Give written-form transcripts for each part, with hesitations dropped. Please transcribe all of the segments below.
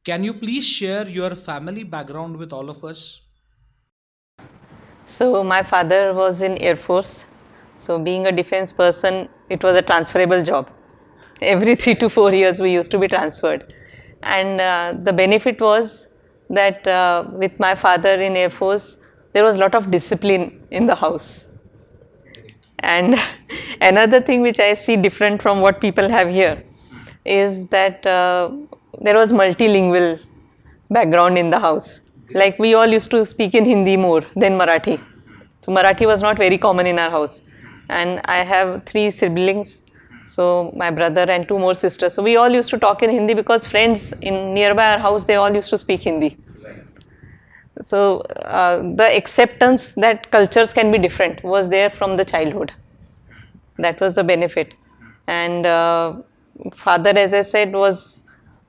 Can you please share your family background with all of us? So my father was in Air Force. So being a defense person, it was a transferable job. Every 3 to 4 years, we used to be transferred, and the benefit was that with my father in Air Force, there was a lot of discipline in the house. And another thing which I see different from what people have here is that there was multilingual background in the house. Like we all used to speak in Hindi more than Marathi. So Marathi was not very common in our house. And I have three siblings, so my brother and two more sisters. So we all used to talk in Hindi because friends in nearby our house, they all used to speak Hindi. So the acceptance that cultures can be different was there from the childhood. That was the benefit. And father, as I said, was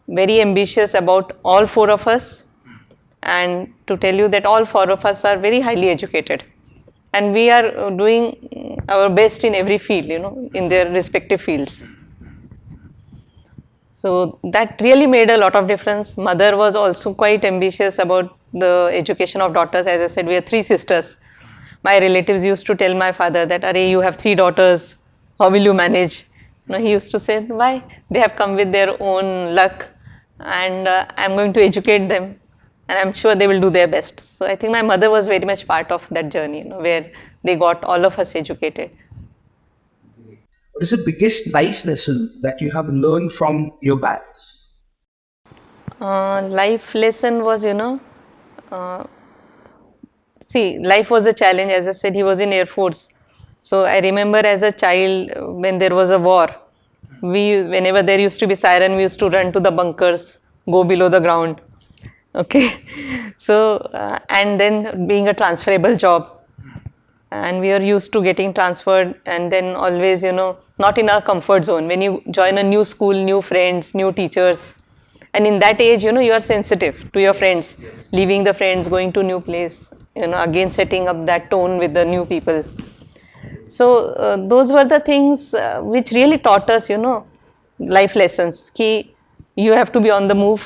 very ambitious about all four of us, and to tell you that all four of us are very highly educated, and we are doing our best in every field, in their respective fields. So that really made a lot of difference. Mother was also quite ambitious about the education of daughters. As I said, we are three sisters. My relatives used to tell my father that, "Arey, you have three daughters. How will you manage?" He used to say, "Why? They have come with their own luck, and I'm going to educate them, and I'm sure they will do their best." So I think my mother was very much part of that journey, where they got all of us educated. What is the biggest life lesson that you have learned from your parents? Life lesson was, uh, see, life was a challenge. As I said, he was in Air Force. So I remember as a child when there was a war, whenever there used to be siren, we used to run to the bunkers, go below the ground. Okay. So, and then being a transferable job, and we are used to getting transferred, and then always, not in our comfort zone. When you join a new school, new friends, new teachers, and in that age, you are sensitive to your friends, leaving the friends, going to new place, again setting up that tone with the new people. So those were the things which really taught us, life lessons. Ki you have to be on the move,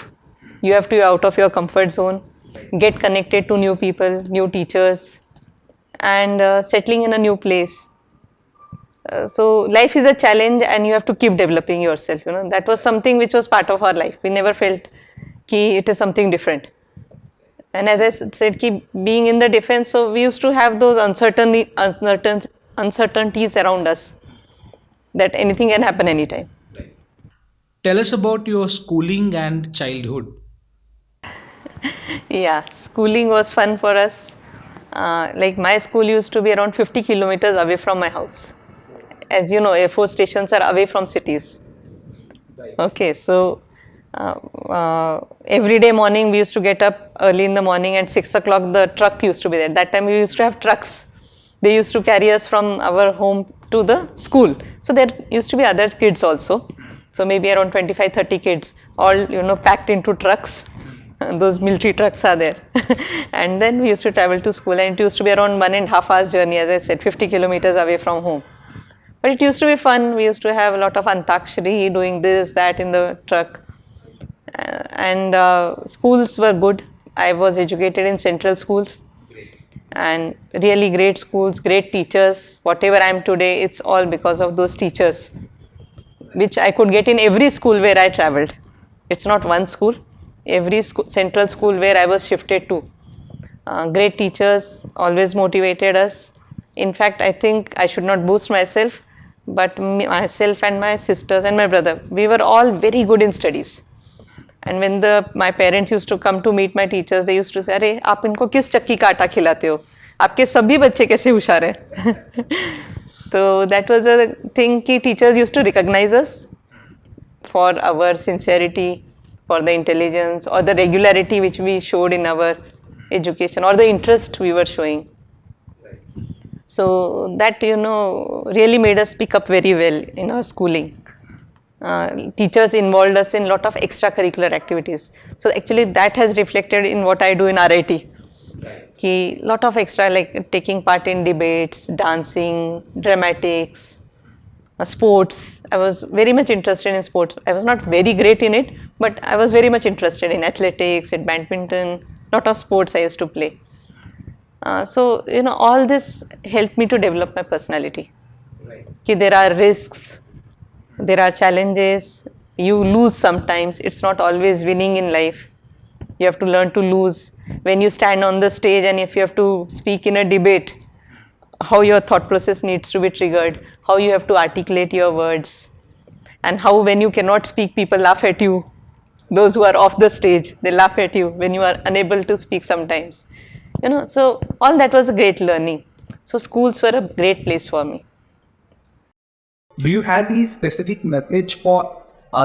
you have to be out of your comfort zone, get connected to new people, new teachers, and settling in a new place. So life is a challenge, and you have to keep developing yourself. That was something which was part of our life. We never felt ki it is something different. And as I said, keep being in the defense, so we used to have those uncertainties around us, that anything can happen anytime. Tell us about your schooling and childhood. Yeah, schooling was fun for us. Like my school used to be around 50 kilometers away from my house. As you know, Air Force stations are away from cities. Okay, so every day morning we used to get up early in the morning. At 6 o'clock the truck used to be there. That time we used to have trucks. They used to carry us from our home to the school. So there used to be other kids also. So maybe around 25, 30 kids, all packed into trucks. Those military trucks are there. And then we used to travel to school, and it used to be around 1.5 hours journey, as I said, 50 kilometers away from home. But it used to be fun. We used to have a lot of antakshari, doing this, that in the truck. And schools were good. I was educated in central schools, and really great schools, great teachers. Whatever I am today, it's all because of those teachers, which I could get in every school where I traveled. It's not one school, every central school where I was shifted to. Great teachers always motivated us. In fact, I think I should not boast myself, but myself and my sisters and my brother, we were all very good in studies. And when my parents used to come to meet my teachers, they used to say, "अरे आप इनको किस चक्की का आटा खिलाते हो? आपके सभी बच्चे कैसे होशियार हैं?" So that was a thing कि teachers used to recognize us for our sincerity, for the intelligence or the regularity which we showed in our education, or the interest we were showing. So that really made us pick up very well in our schooling. Teachers involved us in a lot of extracurricular activities. So actually that has reflected in what I do in RIT. Ki lot of extra, like taking part in debates, dancing, dramatics, sports. I was very much interested in sports. I was not very great in it, But I was very much interested in athletics, in badminton, lot of sports I used to play. So, all this helped me to develop my personality. Ki there are risks, there are challenges, you lose sometimes, it's not always winning in life. You have to learn to lose. When you stand on the stage and if you have to speak in a debate, how your thought process needs to be triggered, how you have to articulate your words, and how when you cannot speak, people laugh at you. Those who are off the stage, they laugh at you when you are unable to speak sometimes. So all that was a great learning. So schools were a great place for me. Do you have any specific message for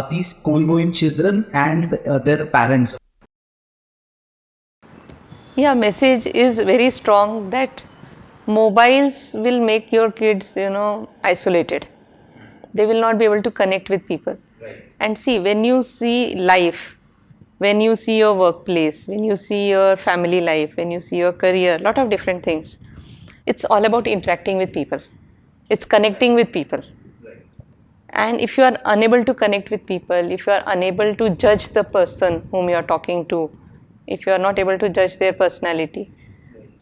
these school-going children and their parents? Yeah, message is very strong that mobiles will make your kids, isolated. They will not be able to connect with people. And see, when you see life, when you see your workplace, when you see your family life, when you see your career, lot of different things, it's all about interacting with people. It's connecting with people. And if you are unable to connect with people, if you are unable to judge the person whom you are talking to, if you are not able to judge their personality,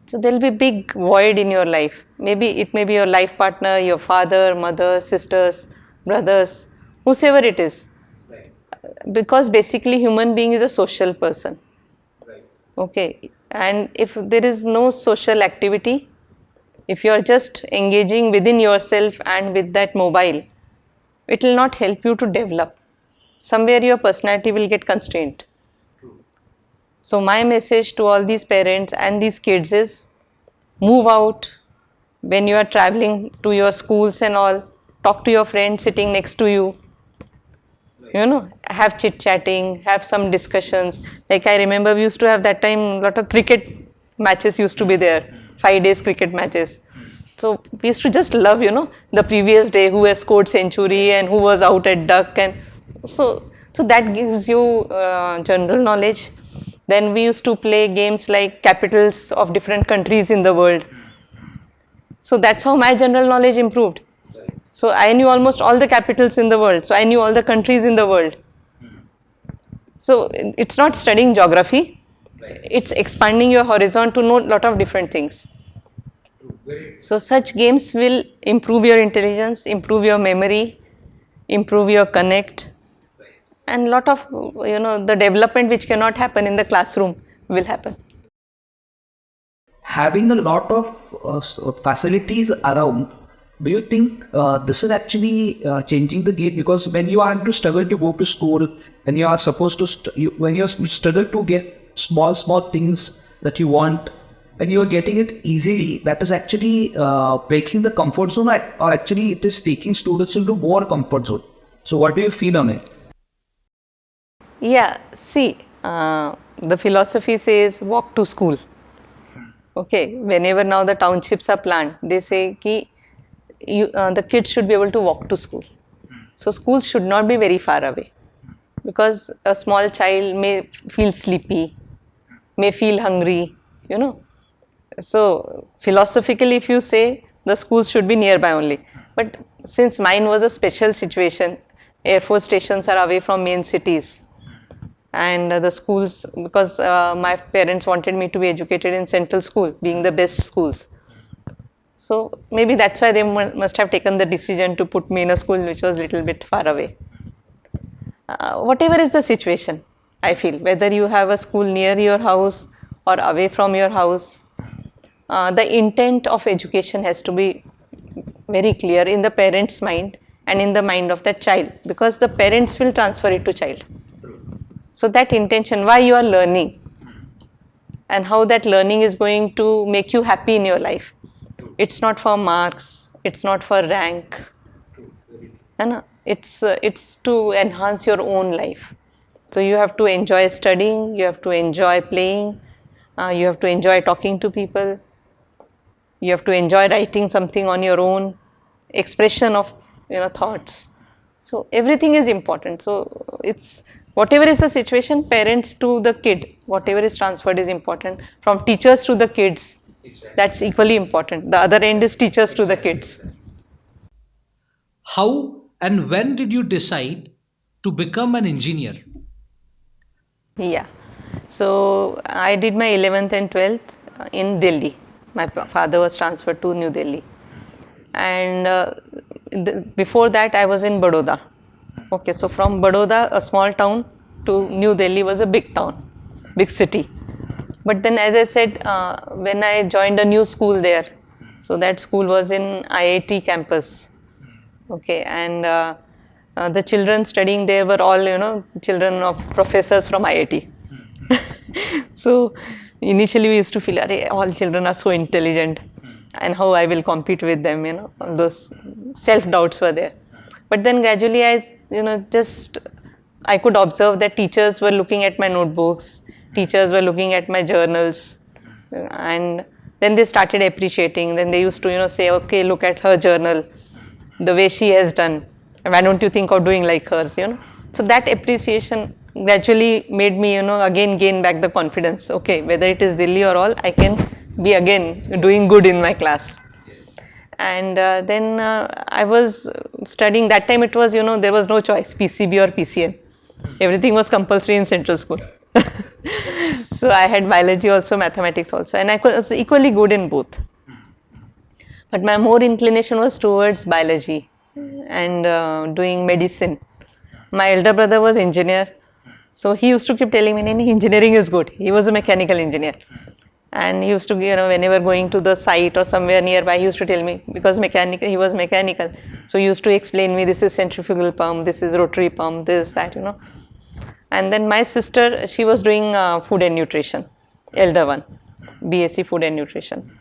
so there will be big void in your life. Maybe it may be your life partner, your father, mother, sisters, brothers, whosoever it is. Because basically human being is a social person. Okay. And if there is no social activity, if you are just engaging within yourself and with that mobile, it will not help you to develop. Somewhere your personality will get constrained. So my message to all these parents and these kids is move out. When you are traveling to your schools and all, talk to your friends sitting next to you. Have chit chatting, have some discussions. Like I remember we used to have that time a lot of cricket matches used to be there, 5 days cricket matches. So we used to just love, the previous day who has scored century and who was out at duck, and so that gives you general knowledge. Then we used to play games like capitals of different countries in the world. So that's how my general knowledge improved. So I knew almost all the capitals in the world. So I knew all the countries in the world. So it's not studying geography. It's expanding your horizon to know a lot of different things. So such games will improve your intelligence, improve your memory, improve your connect, and lot of the development which cannot happen in the classroom will happen. Having a lot of facilities around, do you think this is actually changing the game? Because when you are to struggle to go to school and you are supposed to, when you struggle to get small things that you want, when you are getting it easily, that is actually breaking the comfort zone, or actually it is taking students into more comfort zone. So what do you feel on it? Yeah, see, the philosophy says walk to school. Okay, whenever now the townships are planned, they say ki the kids should be able to walk to school. So schools should not be very far away, because a small child may feel sleepy, may feel hungry, So philosophically, if you say the schools should be nearby only, but since mine was a special situation, air force stations are away from main cities, and the schools, because my parents wanted me to be educated in central school, being the best schools. So maybe that's why they must have taken the decision to put me in a school which was a little bit far away. Whatever is the situation, I feel, whether you have a school near your house or away from your house, the intent of education has to be very clear in the parent's mind and in the mind of that child, because the parents will transfer it to child. So that intention, why you are learning and how that learning is going to make you happy in your life. It's not for marks, it's not for rank. It's to enhance your own life. So you have to enjoy studying, you have to enjoy playing, you have to enjoy talking to people, you have to enjoy writing something on your own, expression of thoughts. So everything is important. So it's whatever is the situation, parents to the kid, whatever is transferred is important. From teachers to the kids, that's equally important. The other end is teachers to the kids. How and when did you decide to become an engineer? Yeah. So I did my 11th and 12th in Delhi. My father was transferred to New Delhi. And before that, I was in Baroda. Okay, so from Baroda, a small town, to New Delhi was a big town, big city. But then, as I said, when I joined a new school there, so that school was in IIT campus. Okay, and the children studying there were all, children of professors from IIT. So initially we used to feel, "Arey, all children are so intelligent, and how I will compete with them," all those self doubts were there. But then gradually I could observe that teachers were looking at my notebooks, teachers were looking at my journals, and then they started appreciating. Then they used to, say, "Okay, look at her journal, the way she has done. Why don't you think of doing like hers?" So that appreciation gradually made me, again gain back the confidence. Okay, whether it is Delhi or all, I can be again doing good in my class. And then I was studying. That time it was, there was no choice, PCB or PCM. Everything was compulsory in central school. So I had biology also, mathematics also, and I was equally good in both. But my more inclination was towards biology and doing medicine. My elder brother was engineer, so he used to keep telling me, "Nee, engineering is good." He was a mechanical engineer, and he used to, whenever going to the site or somewhere nearby, he used to tell me, because he was mechanical, so he used to explain me, "This is centrifugal pump, this is rotary pump, this, that." And then my sister, she was doing food and nutrition, elder one, BSc food and nutrition.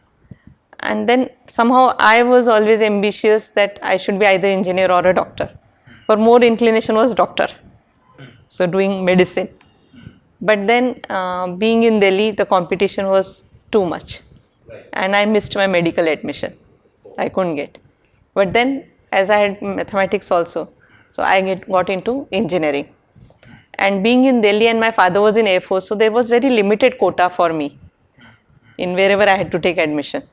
And then somehow I was always ambitious that I should be either engineer or a doctor. But more inclination was doctor, so doing medicine. But then being in Delhi, the competition was too much, and I missed my medical admission. I couldn't get. But then, as I had mathematics also, so I got into engineering. And being in Delhi, and my father was in Air Force, so there was very limited quota for me in wherever I had to take admission.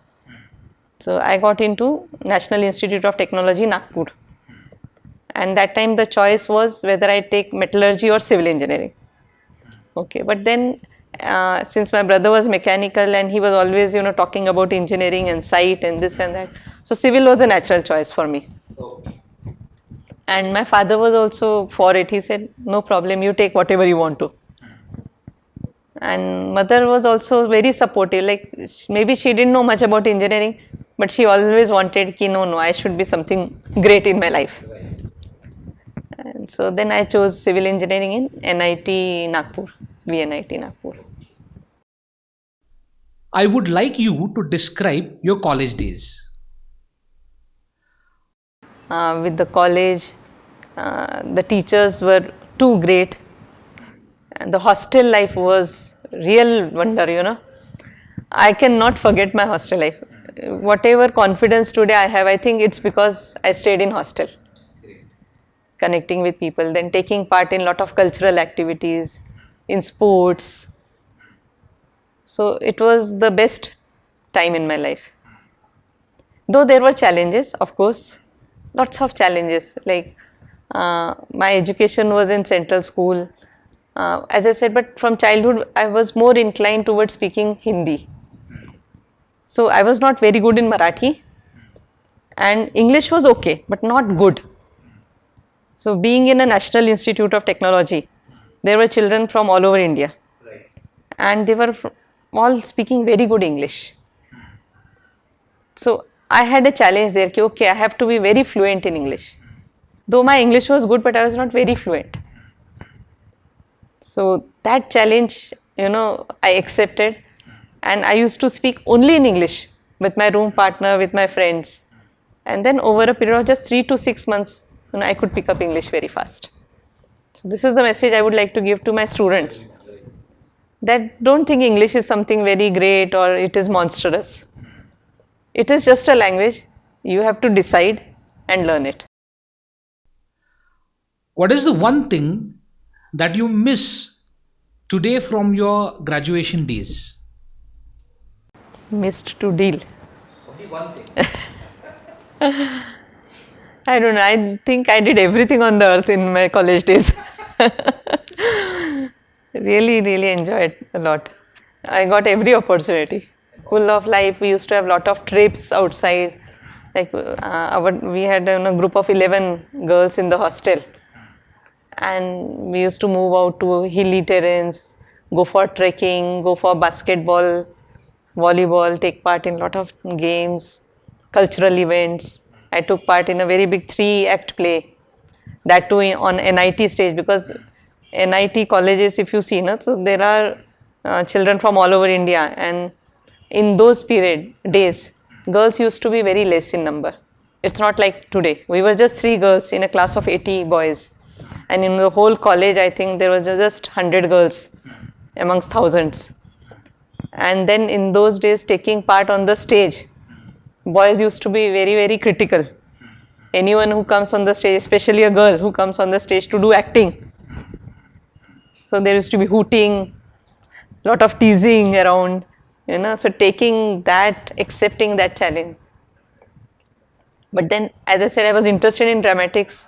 So I got into National Institute of Technology, Nagpur. And that time the choice was whether I take metallurgy or civil engineering. Okay, but then since my brother was mechanical and he was always, talking about engineering and site and this and that, so civil was a natural choice for me. And my father was also for it. He said, "No problem, you take whatever you want to." And mother was also very supportive. Like, maybe she didn't know much about engineering, but she always wanted ki no, I should be something great in my life. And so then I chose civil engineering in NIT Nagpur, VNIT Nagpur. I would like you to describe your college days. With the college, the teachers were too great. And the hostel life was real wonder. I cannot forget my hostel life. Whatever confidence today I have, I think it's because I stayed in hostel. Connecting with people, then taking part in lot of cultural activities, in sports. So it was the best time in my life. Though there were challenges, of course, lots of challenges. Like my education was in central school. As I said, but from childhood, I was more inclined towards speaking Hindi. So I was not very good in Marathi, and English was okay, but not good. So being in a National Institute of Technology, there were children from all over India, and they were all speaking very good English. So I had a challenge there. Okay, I have to be very fluent in English. Though my English was good, but I was not very fluent. So that challenge, I accepted, and I used to speak only in English with my room partner, with my friends. And then over a period of just 3 to 6 months, I could pick up English very fast. So this is the message I would like to give to my students, that don't think English is something very great or it is monstrous. It is just a language. You have to decide and learn it. What is the one thing that you miss today from your graduation days? Missed to deal. I don't know. I think I did everything on the earth in my college days. Really, really enjoyed a lot. I got every opportunity. Full of life. We used to have lot of trips outside. Like we had a group of 11 girls in the hostel, and we used to move out to hilly terrains, go for trekking, go for basketball, volleyball, take part in lot of games, cultural events. I took part in a very big 3-act play, that too on NIT stage, because NIT colleges, if you see, na, so there are children from all over India, and in those days, girls used to be very less in number. It's not like today. We were just 3 girls in a class of 80 boys, and in the whole college, I think there was just 100 girls amongst thousands. And then in those days, taking part on the stage, boys used to be very, very critical. Anyone who comes on the stage, especially a girl who comes on the stage to do acting, so there used to be hooting, lot of teasing around, so taking that, accepting that challenge. But then, as I said, I was interested in dramatics.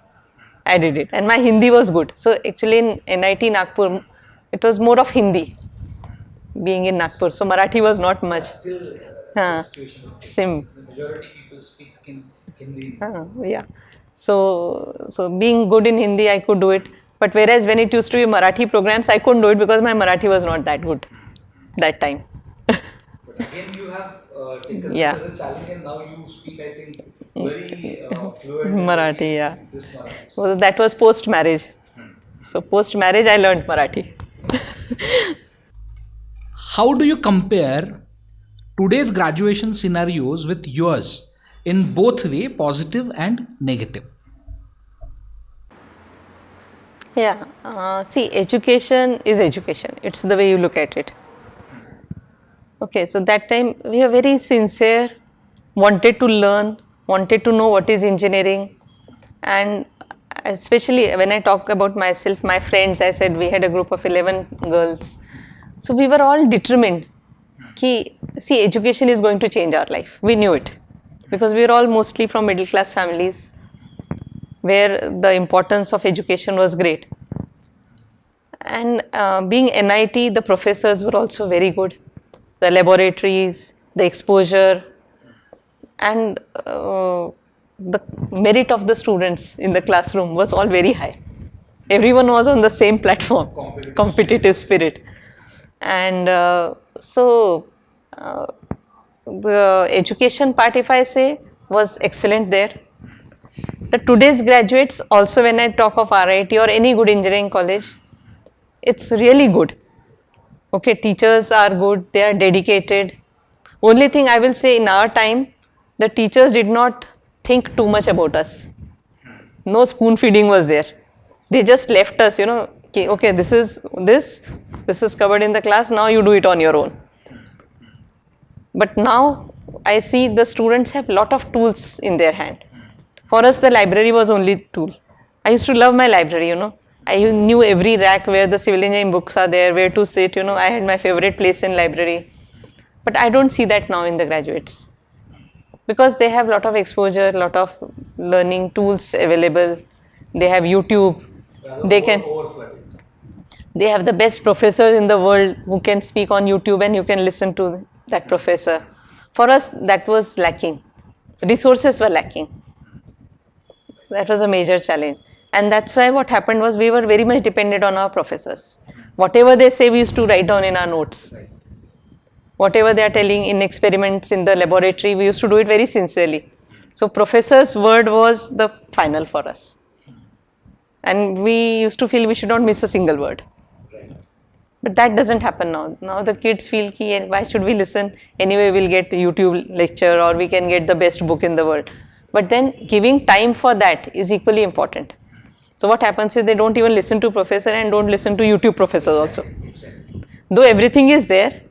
I did it, and my Hindi was good. So actually, in NIT Nagpur, it was more of Hindi, being in Nagpur. So Marathi was not much. Still, the Huh. situation is same. Sim. The majority people speak in Hindi. Yeah. So being good in Hindi, I could do it. But whereas when it used to be Marathi programs, I couldn't do it because my Marathi was not that good that time. But again, you have taken Yeah. this as a challenge, and now you speak, I think, very fluent Marathi, yeah. this Marathi. So that was post marriage. So post marriage, I learned Marathi. How do you compare today's graduation scenarios with yours in both way, positive and negative? Yeah. See, education is education. It's the way you look at it. Okay, so that time we are very sincere, wanted to learn, wanted to know what is engineering, and especially when I talk about myself, my friends, I said we had a group of 11 girls. So we were all determined ki, see, education is going to change our life. We knew it because we were all mostly from middle class families where the importance of education was great. And being NIT, the professors were also very good. The laboratories, the exposure, and the merit of the students in the classroom was all very high. Everyone was on the same platform, competitive spirit. And the education part, if I say, was excellent there. The today's graduates, also when I talk of RIT or any good engineering college, it's really good. Okay, teachers are good, they are dedicated. Only thing I will say, in our time, the teachers did not think too much about us. No spoon feeding was there. They just left us, okay, this is covered in the class, now you do it on your own. But now I see the students have lot of tools in their hand. For us, the library was only tool. I used to love my library, I knew every rack where the civil engineering books are there, where to sit, I had my favorite place in library. But I don't see that now in the graduates. Because they have lot of exposure, lot of learning tools available. They have YouTube. They have the best professors in the world who can speak on YouTube and you can listen to that professor. For us, that was lacking. Resources were lacking. That was a major challenge. And that's why what happened was we were very much dependent on our professors. Whatever they say, we used to write down in our notes. Whatever they are telling in experiments in the laboratory, we used to do it very sincerely. So professor's word was the final for us. And we used to feel we should not miss a single word. But that doesn't happen now. Now the kids feel, why should we listen? Anyway, we'll get YouTube lecture or we can get the best book in the world. But then giving time for that is equally important. So what happens is they don't even listen to professor and don't listen to YouTube professors also. Though everything is there,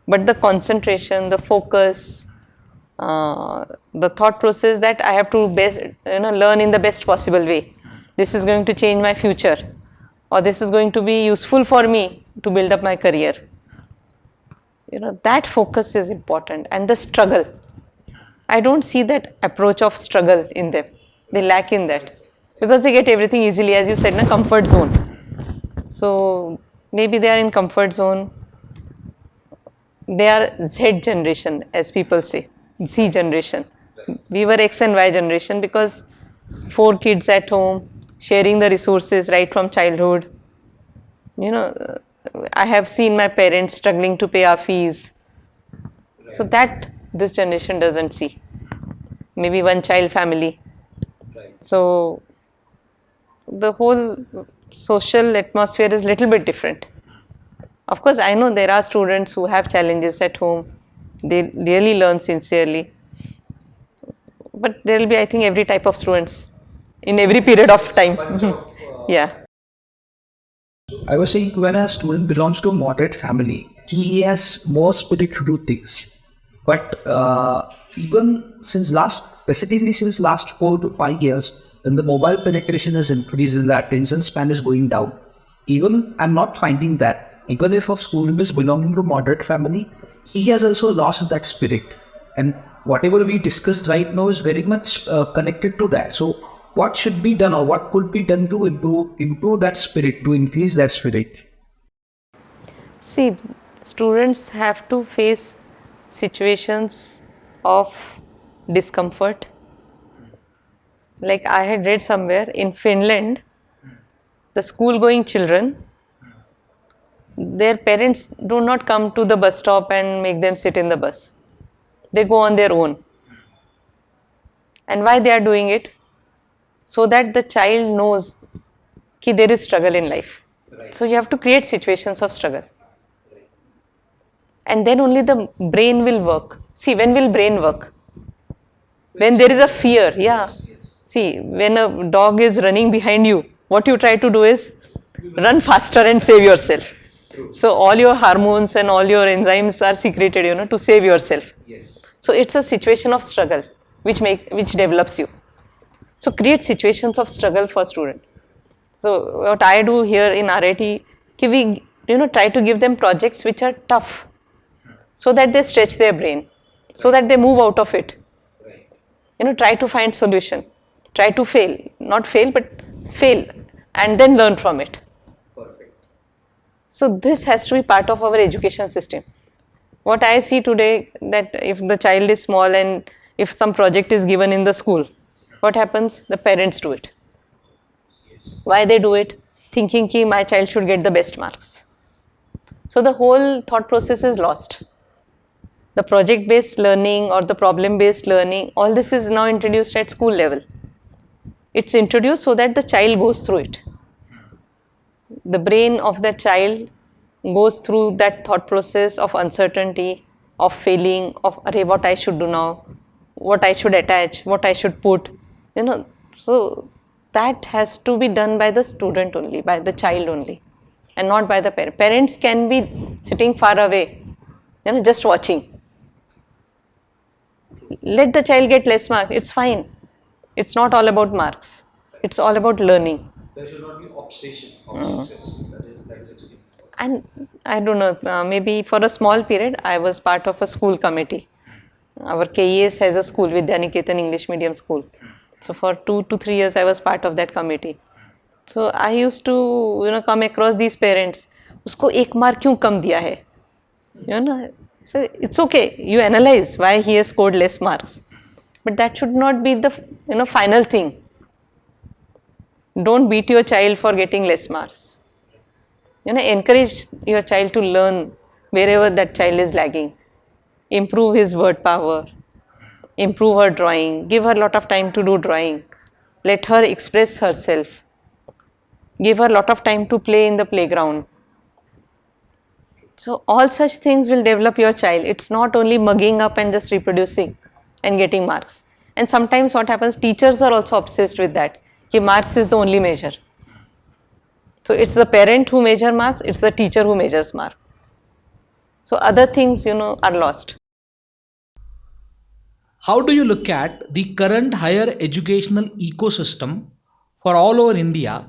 but the concentration, the focus, the thought process that I have to learn in the best possible way. This is going to change my future, or this is going to be useful for me to build up my career. That focus is important, and the struggle. I don't see that approach of struggle in them. They lack in that because they get everything easily, as you said, in a comfort zone. So maybe they are in comfort zone. They are Z generation, as people say, Z generation. We were X and Y generation because 4 kids at home, sharing the resources right from childhood. I have seen my parents struggling to pay our fees. So that this generation doesn't see. Maybe one child family. So the whole social atmosphere is little bit different. Of course, I know there are students who have challenges at home. They really learn sincerely. But there will be, I think, every type of students in every period of time. Yeah. I was saying when a student belongs to a moderate family, actually he has more spirit to do things. But even since specifically since last 4 to 5 years, when the mobile penetration has increased and the attention span is going down, even I'm not finding that. Even if a student is belonging to a moderate family, he has also lost that spirit. And whatever we discussed right now is very much connected to that. So what should be done or what could be done to improve that spirit, to increase that spirit? See, students have to face situations of discomfort. Like I had read somewhere in Finland, the school going children, their parents do not come to the bus stop and make them sit in the bus. They go on their own. And why they are doing it? So that the child knows that there is struggle in life. So you have to create situations of struggle. And then only the brain will work. See, when will brain work? When there is a fear, yeah. See, when a dog is running behind you, what you try to do is run faster and save yourself. So all your hormones and all your enzymes are secreted, to save yourself. So it's a situation of struggle which develops you. So create situations of struggle for student. So what I do here in RIT, we try to give them projects which are tough, so that they stretch their brain, so that they move out of it. Try to find solution. Try to fail, not fail, but fail, and then learn from it. So this has to be part of our education system. What I see today, that if the child is small and if some project is given in the school, what happens? The parents do it. Why they do it? Thinking that my child should get the best marks. So the whole thought process is lost. The project based learning or the problem based learning, all this is now introduced at school level. It's introduced so that the child goes through it. The brain of the child goes through that thought process of uncertainty, of failing, of what I should do now, what I should attach, what I should put. So that has to be done by the student only, by the child only, and not by the parent. Parents can be sitting far away, just watching. Let the child get less marks, it's fine. It's not all about marks. It's all about learning. There should not be obsession of success. That is extreme. And I don't know, maybe for a small period, I was part of a school committee. Our KES has a school, Vidyaniketan English Medium School. So for 2 to 3 years, I was part of that committee. So I used to, come across these parents. Usko 1 mark kyun kam diya hai? So it's okay. You analyze why he has scored less marks. But that should not be the, final thing. Don't beat your child for getting less marks. Encourage your child to learn wherever that child is lagging. Improve his word power. Improve her drawing. Give her a lot of time to do drawing. Let her express herself. Give her a lot of time to play in the playground. So all such things will develop your child. It's not only mugging up and just reproducing and getting marks. And sometimes what happens, teachers are also obsessed with that. Marks is the only measure. So it's the parent who measures marks, it's the teacher who measures marks. So other things, are lost. How do you look at the current higher educational ecosystem for all over India,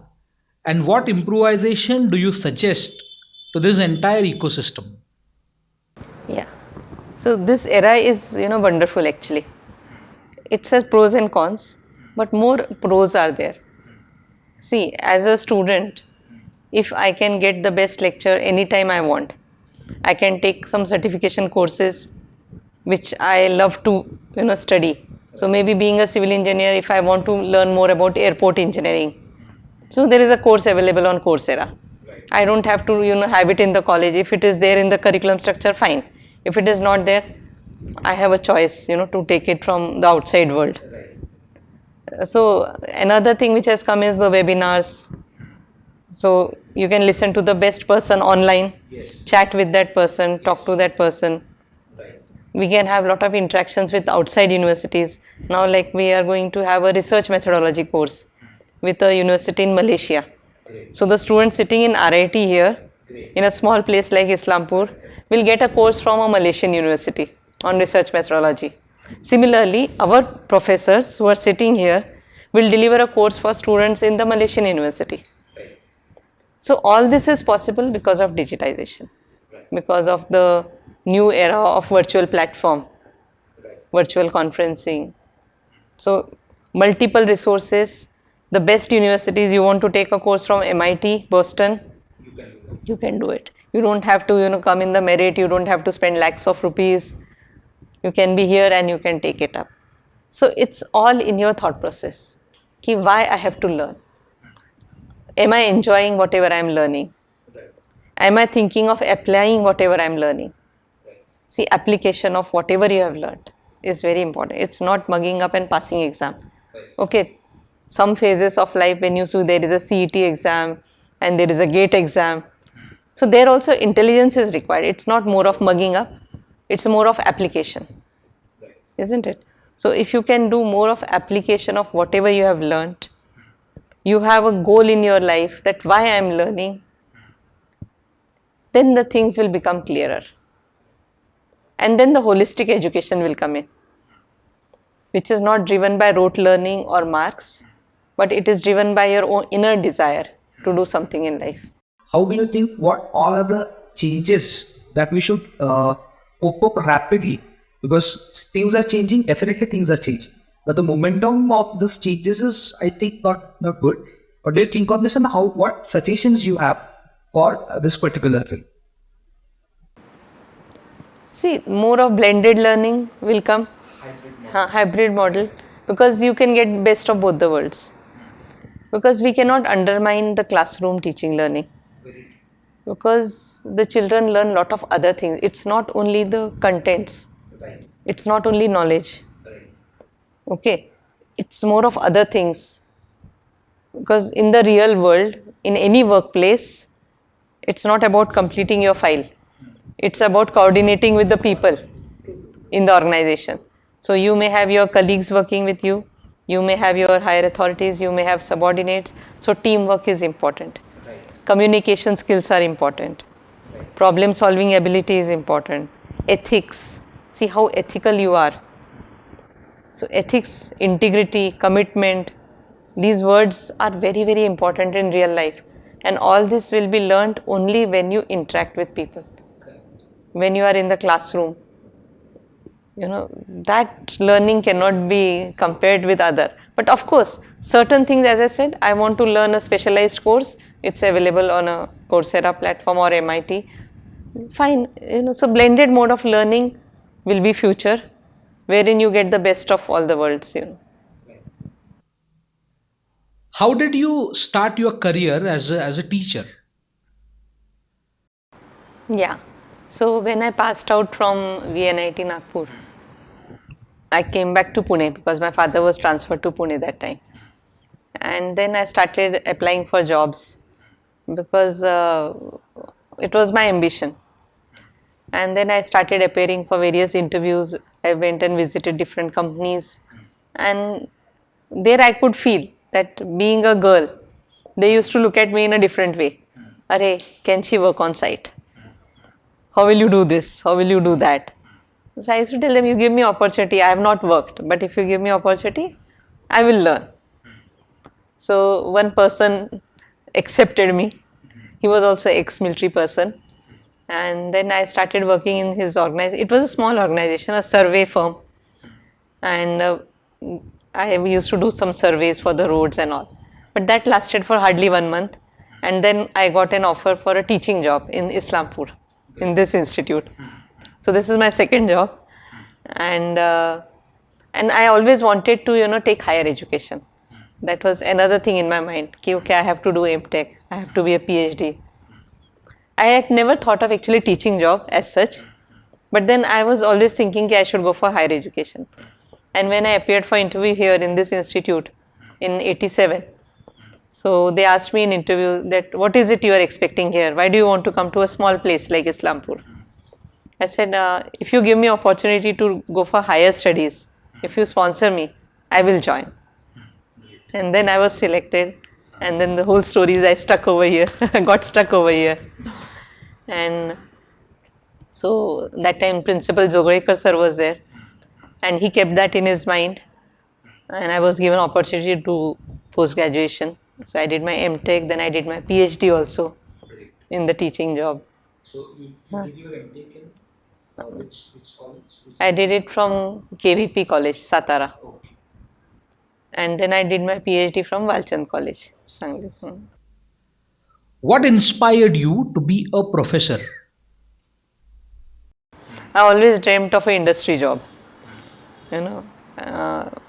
and what improvisation do you suggest to this entire ecosystem? Yeah. So this era is, wonderful actually. It has pros and cons, but more pros are there. See, as a student, if I can get the best lecture anytime I want. I can take some certification courses which I love to study. So maybe being a civil engineer, if I want to learn more about airport engineering, so there is a course available on Coursera. I don't have to have it in the college. If it is there in the curriculum structure, fine. If it is not there, I have a choice to take it from the outside world. So another thing which has come is the webinars. So you can listen to the best person online, chat with that person, talk to that person. We can have a lot of interactions with outside universities. Now, like we are going to have a research methodology course with a university in Malaysia. So the students sitting in RIT here, in a small place like Islampur, will get a course from a Malaysian university on research methodology. Similarly, our professors who are sitting here will deliver a course for students in the Malaysian university. So all this is possible because of digitization, because of the new era of virtual platform, virtual conferencing. So multiple resources, the best universities, you want to take a course from MIT, Boston, you can do it. You don't have to come in the merit, you don't have to spend lakhs of rupees. You can be here and you can take it up. So it's all in your thought process. Ki why I have to learn? Am I enjoying whatever I am learning? Am I thinking of applying whatever I am learning? See, application of whatever you have learned is very important. It's not mugging up and passing exam. Okay, some phases of life when you see there is a CET exam and there is a GATE exam. So there also intelligence is required. It's not more of mugging up. It's more of application. Isn't it? So if you can do more of application of whatever you have learned, you have a goal in your life that why I am learning, then the things will become clearer. And then the holistic education will come in, which is not driven by rote learning or marks, but it is driven by your own inner desire to do something in life. How do you think what all are the changes that we should cope up rapidly? Because things are changing, definitely things are changing. But the momentum of this changes is, I think, not good. What do you think on this, and what suggestions you have for this particular thing? See, more of blended learning will come, hybrid model, because you can get best of both the worlds. Because we cannot undermine the classroom teaching learning. Because the children learn a lot of other things. It's not only the contents. It's not only knowledge. Okay, it's more of other things. Because in the real world, in any workplace, it's not about completing your file. It's about coordinating with the people in the organization. So you may have your colleagues working with you, you may have your higher authorities, you may have subordinates. So teamwork is important. Communication skills are important. Problem solving ability is important. Ethics, see how ethical you are. So ethics, integrity, commitment, these words are very, very important in real life. And all this will be learnt only when you interact with people. When you are in the classroom, that learning cannot be compared with other. But of course, certain things, as I said, I want to learn a specialized course. It's available on a Coursera platform or MIT. Fine, so blended mode of learning will be future, wherein you get the best of all the worlds. How did you start your career as a teacher? Yeah. So when I passed out from VNIT Nagpur, I came back to Pune because my father was transferred to Pune that time. And then I started applying for jobs because it was my ambition. And then I started appearing for various interviews. I went and visited different companies. And there I could feel that being a girl, they used to look at me in a different way. Arey, can she work on site? How will you do this? How will you do that? So I used to tell them, you give me opportunity. I have not worked, but if you give me opportunity, I will learn. So one person accepted me. He was also an ex-military person. And then I started working in his organization. It was a small organization, a survey firm. And I used to do some surveys for the roads and all. But that lasted for hardly 1 month. And then I got an offer for a teaching job in Islampur, in this institute. So this is my second job, and I always wanted to take higher education. That was another thing in my mind. Ki, okay, I have to do MTech. I have to be a PhD. I had never thought of actually teaching job as such, but then I was always thinking I should go for higher education. And when I appeared for interview here in this institute in '87, so they asked me in interview that what is it you are expecting here? Why do you want to come to a small place like Islampur? I said, if you give me opportunity to go for higher studies, if you sponsor me, I will join. And then I was selected, and then the whole story is I stuck over here. I got stuck over here. And so that time Principal Jogrekar sir was there, and he kept that in his mind, and I was given opportunity to do post graduation. So I did my MTech, then I did my PhD also in the teaching job. So you did your MTech in which college? I did it from KVP College, Satara. Okay. And then I did my PhD from Walchand College, Sangli. What inspired you to be a professor? I always dreamt of an industry job.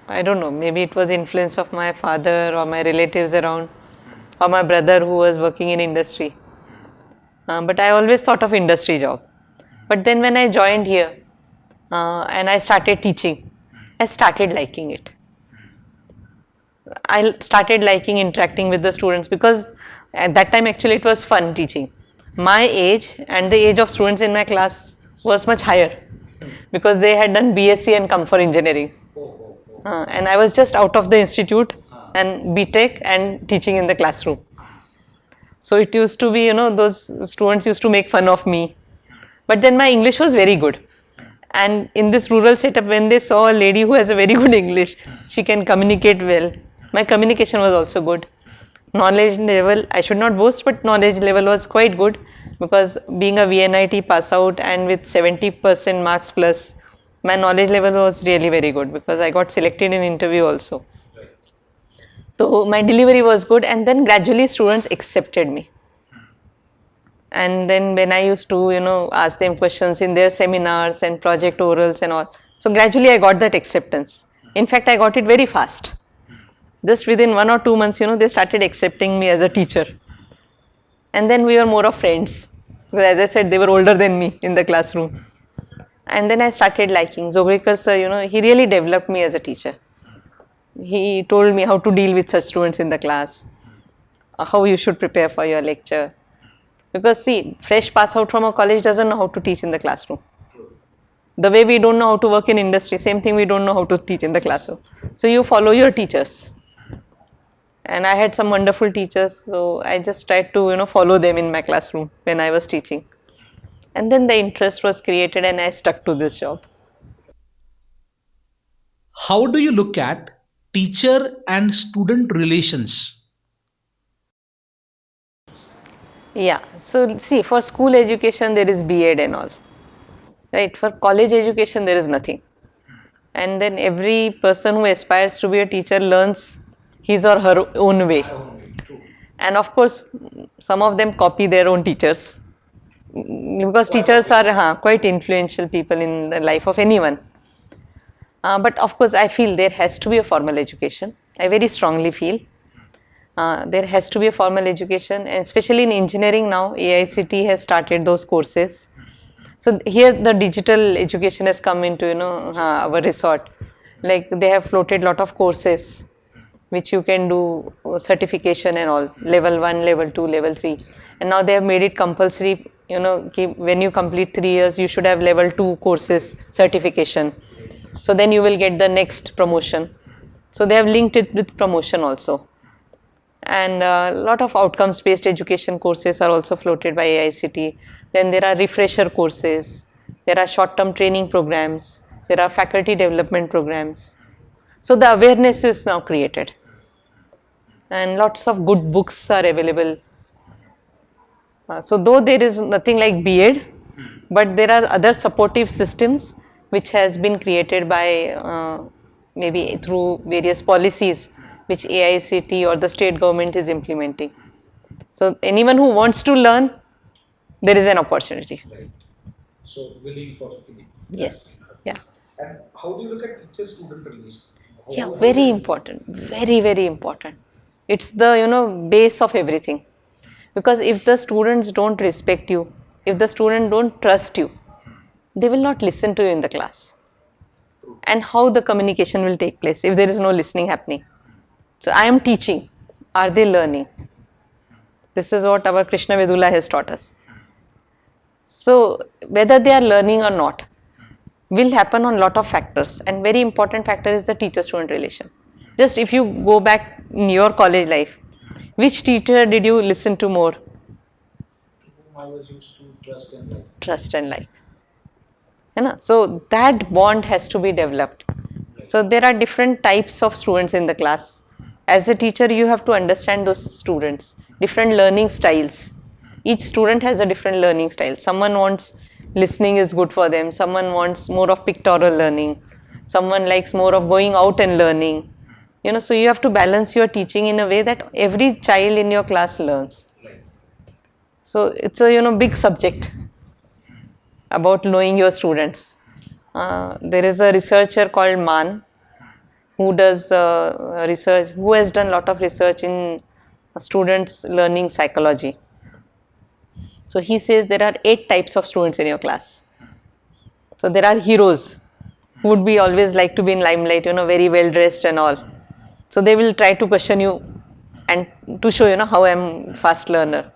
I don't know, maybe it was influence of my father or my relatives around, or my brother who was working in industry. But I always thought of industry job. But then when I joined here and I started teaching, I started liking it. I started liking interacting with the students, because at that time actually it was fun teaching. My age and the age of students in my class was much higher, because they had done BSc and come for engineering. And I was just out of the institute and BTech and teaching in the classroom. So it used to be, those students used to make fun of me. But then my English was very good. And in this rural setup, when they saw a lady who has a very good English, she can communicate well. My communication was also good. Knowledge level, I should not boast, but knowledge level was quite good, because being a VNIT pass out and with 70% marks plus, my knowledge level was really very good, because I got selected in interview also. So my delivery was good, and then gradually students accepted me. And then when I used to, ask them questions in their seminars and project orals and all, so gradually I got that acceptance. In fact, I got it very fast. Just within 1 or 2 months, they started accepting me as a teacher. And then we were more of friends, because as I said, they were older than me in the classroom. And then I started liking Jogrekar sir, he really developed me as a teacher. He told me how to deal with such students in the class, how you should prepare for your lecture. Because see, fresh pass out from a college doesn't know how to teach in the classroom. The way we don't know how to work in industry, same thing we don't know how to teach in the classroom. So you follow your teachers. And I had some wonderful teachers, so I just tried to follow them in my classroom when I was teaching. And then the interest was created, and I stuck to this job. How do you look at teacher and student relations? Yeah, so see, for school education there is B.Ed and all, right? For college education there is nothing. And then every person who aspires to be a teacher learns his or her own way. And of course, some of them copy their own teachers, because teachers are quite influential people in the life of anyone. But of course, I feel there has to be a formal education. I very strongly feel there has to be a formal education, and especially in engineering now, AICT has started those courses. So here the digital education has come into our resort. Like they have floated lot of courses which you can do certification and all, level 1, level 2, level 3, and now they have made it compulsory. When you complete 3 years, you should have level 2 courses certification. So then you will get the next promotion. So they have linked it with promotion also. And a lot of outcomes based education courses are also floated by AICT. Then there are refresher courses, there are short term training programs, there are faculty development programs. So the awareness is now created, and lots of good books are available. So though there is nothing like B.Ed, but there are other supportive systems which has been created by maybe through various policies which AICT or the state government is implementing. So anyone who wants to learn, there is an opportunity. Right. So willing for skilling. Yes. Yeah. And how do you look at teacher-student relation? Yeah, very important. Very, very important. It's the, base of everything. Because if the students don't respect you, if the student don't trust you, they will not listen to you in the class. And how the communication will take place if there is no listening happening? So I am teaching. Are they learning? This is what our Krishna Vedula has taught us. So whether they are learning or not will happen on lot of factors, and very important factor is the teacher-student relation. Just if you go back in your college life, which teacher did you listen to more? Whom I was used to trust and like. Trust and like. So that bond has to be developed. So there are different types of students in the class. As a teacher, you have to understand those students, different learning styles. Each student has a different learning style. Someone wants listening is good for them, someone wants more of pictorial learning, someone likes more of going out and learning. So you have to balance your teaching in a way that every child in your class learns. So it's a big subject about knowing your students. There is a researcher called Mann who does research, who has done a lot of research in students learning psychology. So he says there are 8 types of students in your class. So there are heroes who would be always like to be in limelight, very well dressed and all. So they will try to question you and to show how I am fast learner.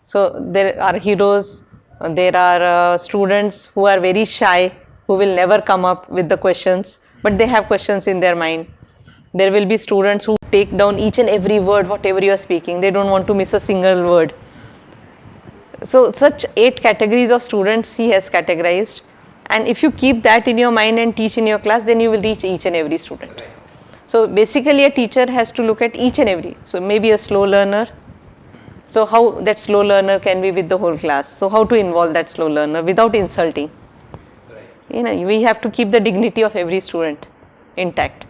So there are heroes. There are students who are very shy, who will never come up with the questions, but they have questions in their mind. There will be students who take down each and every word, whatever you are speaking. They don't want to miss a single word. So such 8 categories of students he has categorized, and if you keep that in your mind and teach in your class, then you will reach each and every student. So basically a teacher has to look at each and every. So maybe a slow learner. So how that slow learner can be with the whole class. So how to involve that slow learner without insulting. We have to keep the dignity of every student intact.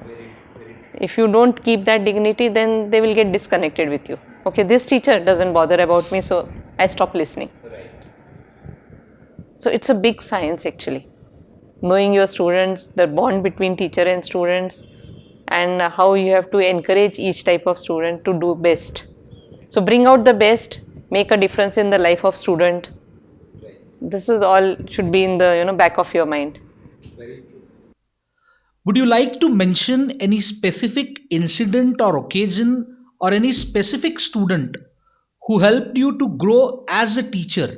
If you don't keep that dignity, then they will get disconnected with you. Okay, this teacher doesn't bother about me, so I stop listening. So it's a big science actually. Knowing your students, the bond between teacher and students, and how you have to encourage each type of student to do best. So bring out the best, make a difference in the life of student. This is all should be in the back of your mind. Would you like to mention any specific incident or occasion or any specific student who helped you to grow as a teacher?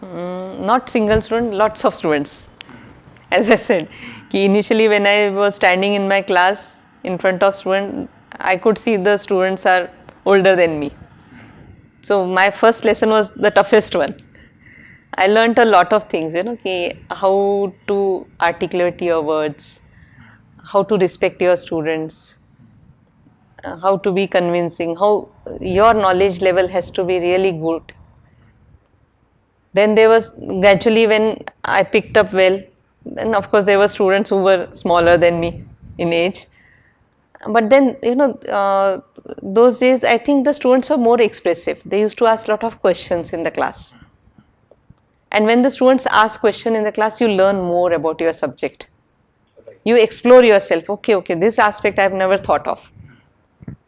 Not single student, lots of students. As I said, initially when I was standing in my class in front of students, I could see the students are older than me. So my first lesson was the toughest one. I learnt a lot of things, how to articulate your words, how to respect your students, how to be convincing, how your knowledge level has to be really good. Then there was gradually when I picked up well, then of course there were students who were smaller than me in age. But then, those days I think the students were more expressive. They used to ask a lot of questions in the class. And when the students ask questions in the class, you learn more about your subject. You explore yourself. Okay, this aspect I have never thought of.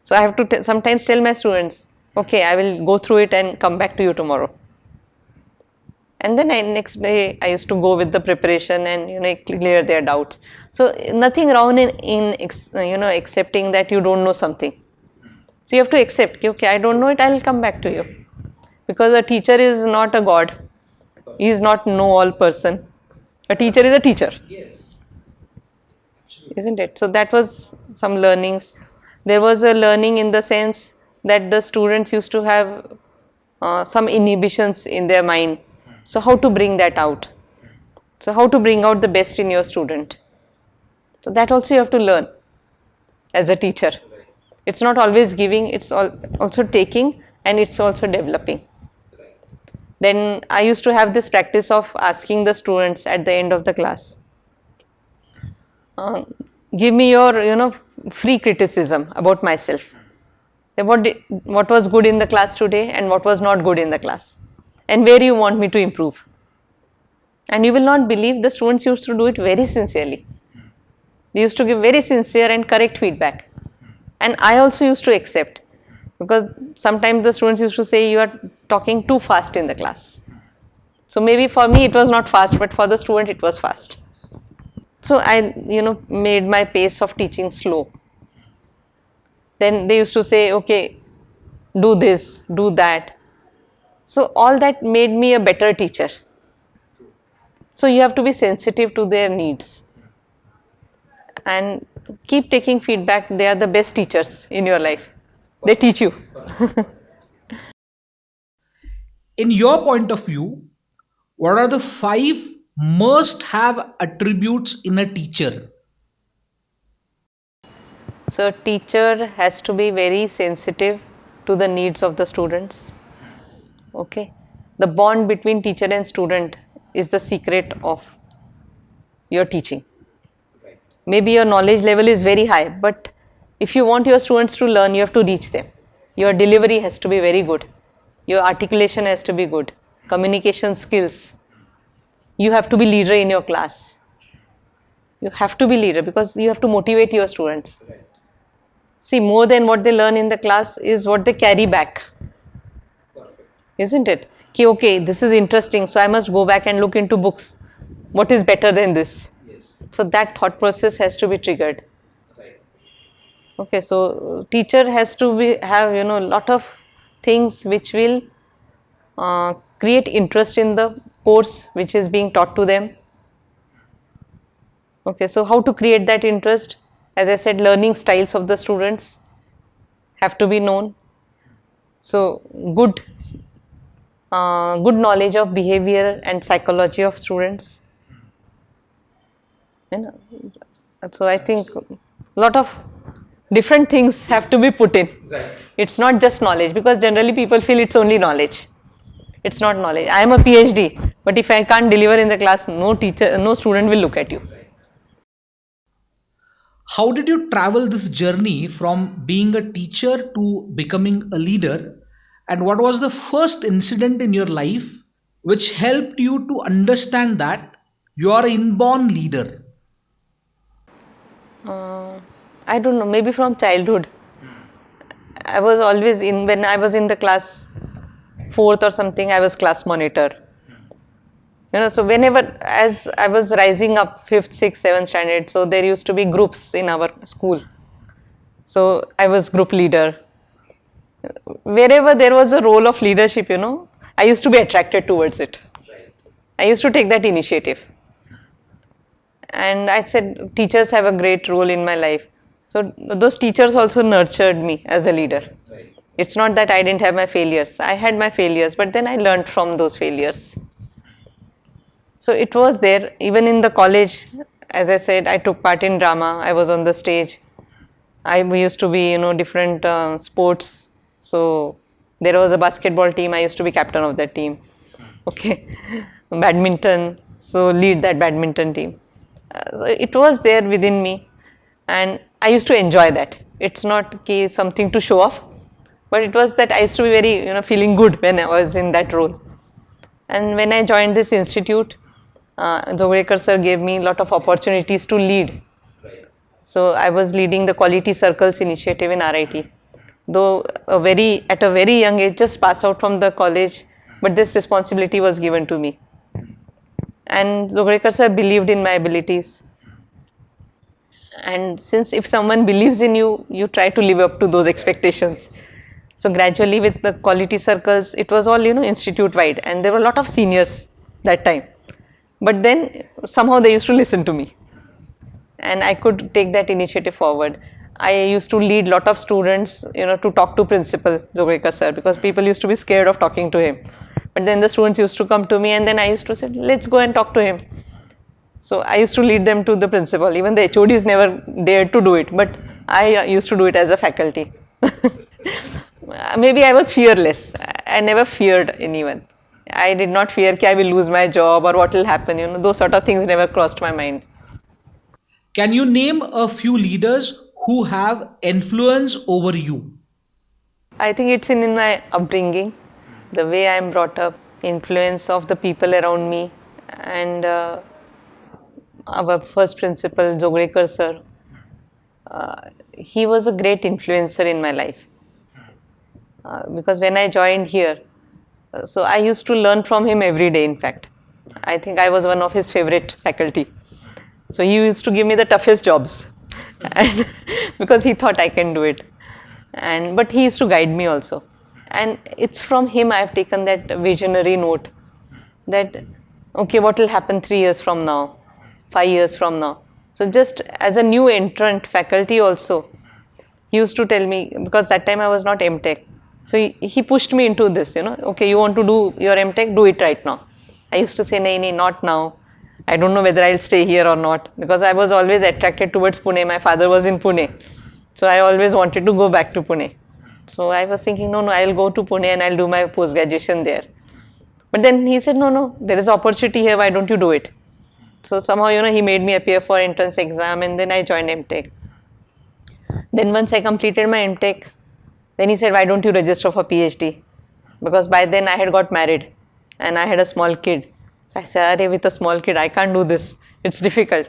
So I have to sometimes tell my students, okay, I will go through it and come back to you tomorrow. And then next day I used to go with the preparation and clear their doubts. So nothing wrong in accepting that you don't know something. So you have to accept, okay, I don't know it, I will come back to you. Because a teacher is not a god. He is not know-all person. A teacher is a teacher. Isn't it? So that was some learnings. There was a learning in the sense that the students used to have some inhibitions in their mind. So how to bring that out? So how to bring out the best in your student? So that also you have to learn as a teacher. It's not always giving, it's also taking, and it's also developing. Then I used to have this practice of asking the students at the end of the class, give me your free criticism about myself. that what was good in the class today and what was not good in the class, and where you want me to improve. And you will not believe, the students used to do it very sincerely. They used to give very sincere and correct feedback. And I also used to accept, because sometimes the students used to say you are talking too fast in the class. So maybe for me it was not fast, but for the student it was fast. So I, made my pace of teaching slow. Then they used to say, okay, do this, do that. So all that made me a better teacher. So you have to be sensitive to their needs and keep taking feedback. They are the best teachers in your life. They teach you. In your point of view, what are the 5 must-have attributes in a teacher? So teacher has to be very sensitive to the needs of the students. Okay. The bond between teacher and student is the secret of your teaching. Maybe your knowledge level is very high, but if you want your students to learn, you have to reach them. Your delivery has to be very good. Your articulation has to be good. Communication skills. You have to be leader in your class. You have to be leader because you have to motivate your students. See, more than what they learn in the class is what they carry back. Isn't it? Okay, this is interesting, so I must go back and look into books. What is better than this? So that thought process has to be triggered. Okay, so teacher has to have lot of things which will create interest in the course which is being taught to them. Okay, so how to create that interest? As I said, learning styles of the students have to be known. So good knowledge of behavior and psychology of students. So I think a lot of different things have to be put in. Right. It's not just knowledge, because generally people feel it's only knowledge. It's not knowledge. I am a PhD, but if I can't deliver in the class, no student will look at you. How did you travel this journey from being a teacher to becoming a leader? And what was the first incident in your life which helped you to understand that you are an inborn leader? I don't know, maybe from childhood. I was always when I was in the class 4th or something, I was class monitor. So whenever, as I was rising up 5th, 6th, 7th standard, so there used to be groups in our school. So I was group leader. Wherever there was a role of leadership, I used to be attracted towards it. I used to take that initiative. And I said, teachers have a great role in my life. So those teachers also nurtured me as a leader. It's not that I didn't have my failures. I had my failures, but then I learned from those failures. So it was there. Even in the college, as I said, I took part in drama. I was on the stage. I used to be, different sports. So there was a basketball team. I used to be captain of that team. Okay. Badminton. So lead that badminton team. So it was there within me. And I used to enjoy that. It's not something to show off, but it was that I used to be very, feeling good when I was in that role. And when I joined this institute, Jogrekar sir gave me a lot of opportunities to lead. So I was leading the Quality Circles initiative in RIT. Though at a very young age, just passed out from the college, but this responsibility was given to me. And Jogrekar sir believed in my abilities. And since if someone believes in you, you try to live up to those expectations. So gradually with the Quality Circles, it was all, institute wide, and there were a lot of seniors that time. But then somehow they used to listen to me, and I could take that initiative forward. I used to lead lot of students, to talk to principal Jogrekar sir, because people used to be scared of talking to him. But then the students used to come to me, and then I used to say, let's go and talk to him. So I used to lead them to the principal. Even the HODs never dared to do it, but I used to do it as a faculty. Maybe I was fearless. I never feared anyone. I did not fear that I will lose my job or what will happen. Those sort of things never crossed my mind. Can you name a few leaders who have influence over you? I think it's in my upbringing, the way I'm brought up, influence of the people around me, and our first principal, Jogrekar sir. He was a great influencer in my life because when I joined here, so I used to learn from him every day. In fact, I think I was one of his favorite faculty. So he used to give me the toughest jobs, and because he thought I can do it. And but he used to guide me also, and it's from him I have taken that visionary note that okay, what will happen 3 years from now, 5 years from now. So just as a new entrant faculty also, he used to tell me, because that time I was not MTech. So he pushed me into this, okay, you want to do your MTech, do it right now. I used to say, nay, not now. I don't know whether I'll stay here or not, because I was always attracted towards Pune. My father was in Pune. So I always wanted to go back to Pune. So I was thinking, no, I'll go to Pune and I'll do my post graduation there. But then he said, no, there is opportunity here. Why don't you do it? So somehow, he made me appear for entrance exam, and then I joined MTech. Then once I completed my MTech, then he said, why don't you register for PhD? Because by then I had got married and I had a small kid. So I said, Arey, with a small kid, I can't do this. It's difficult.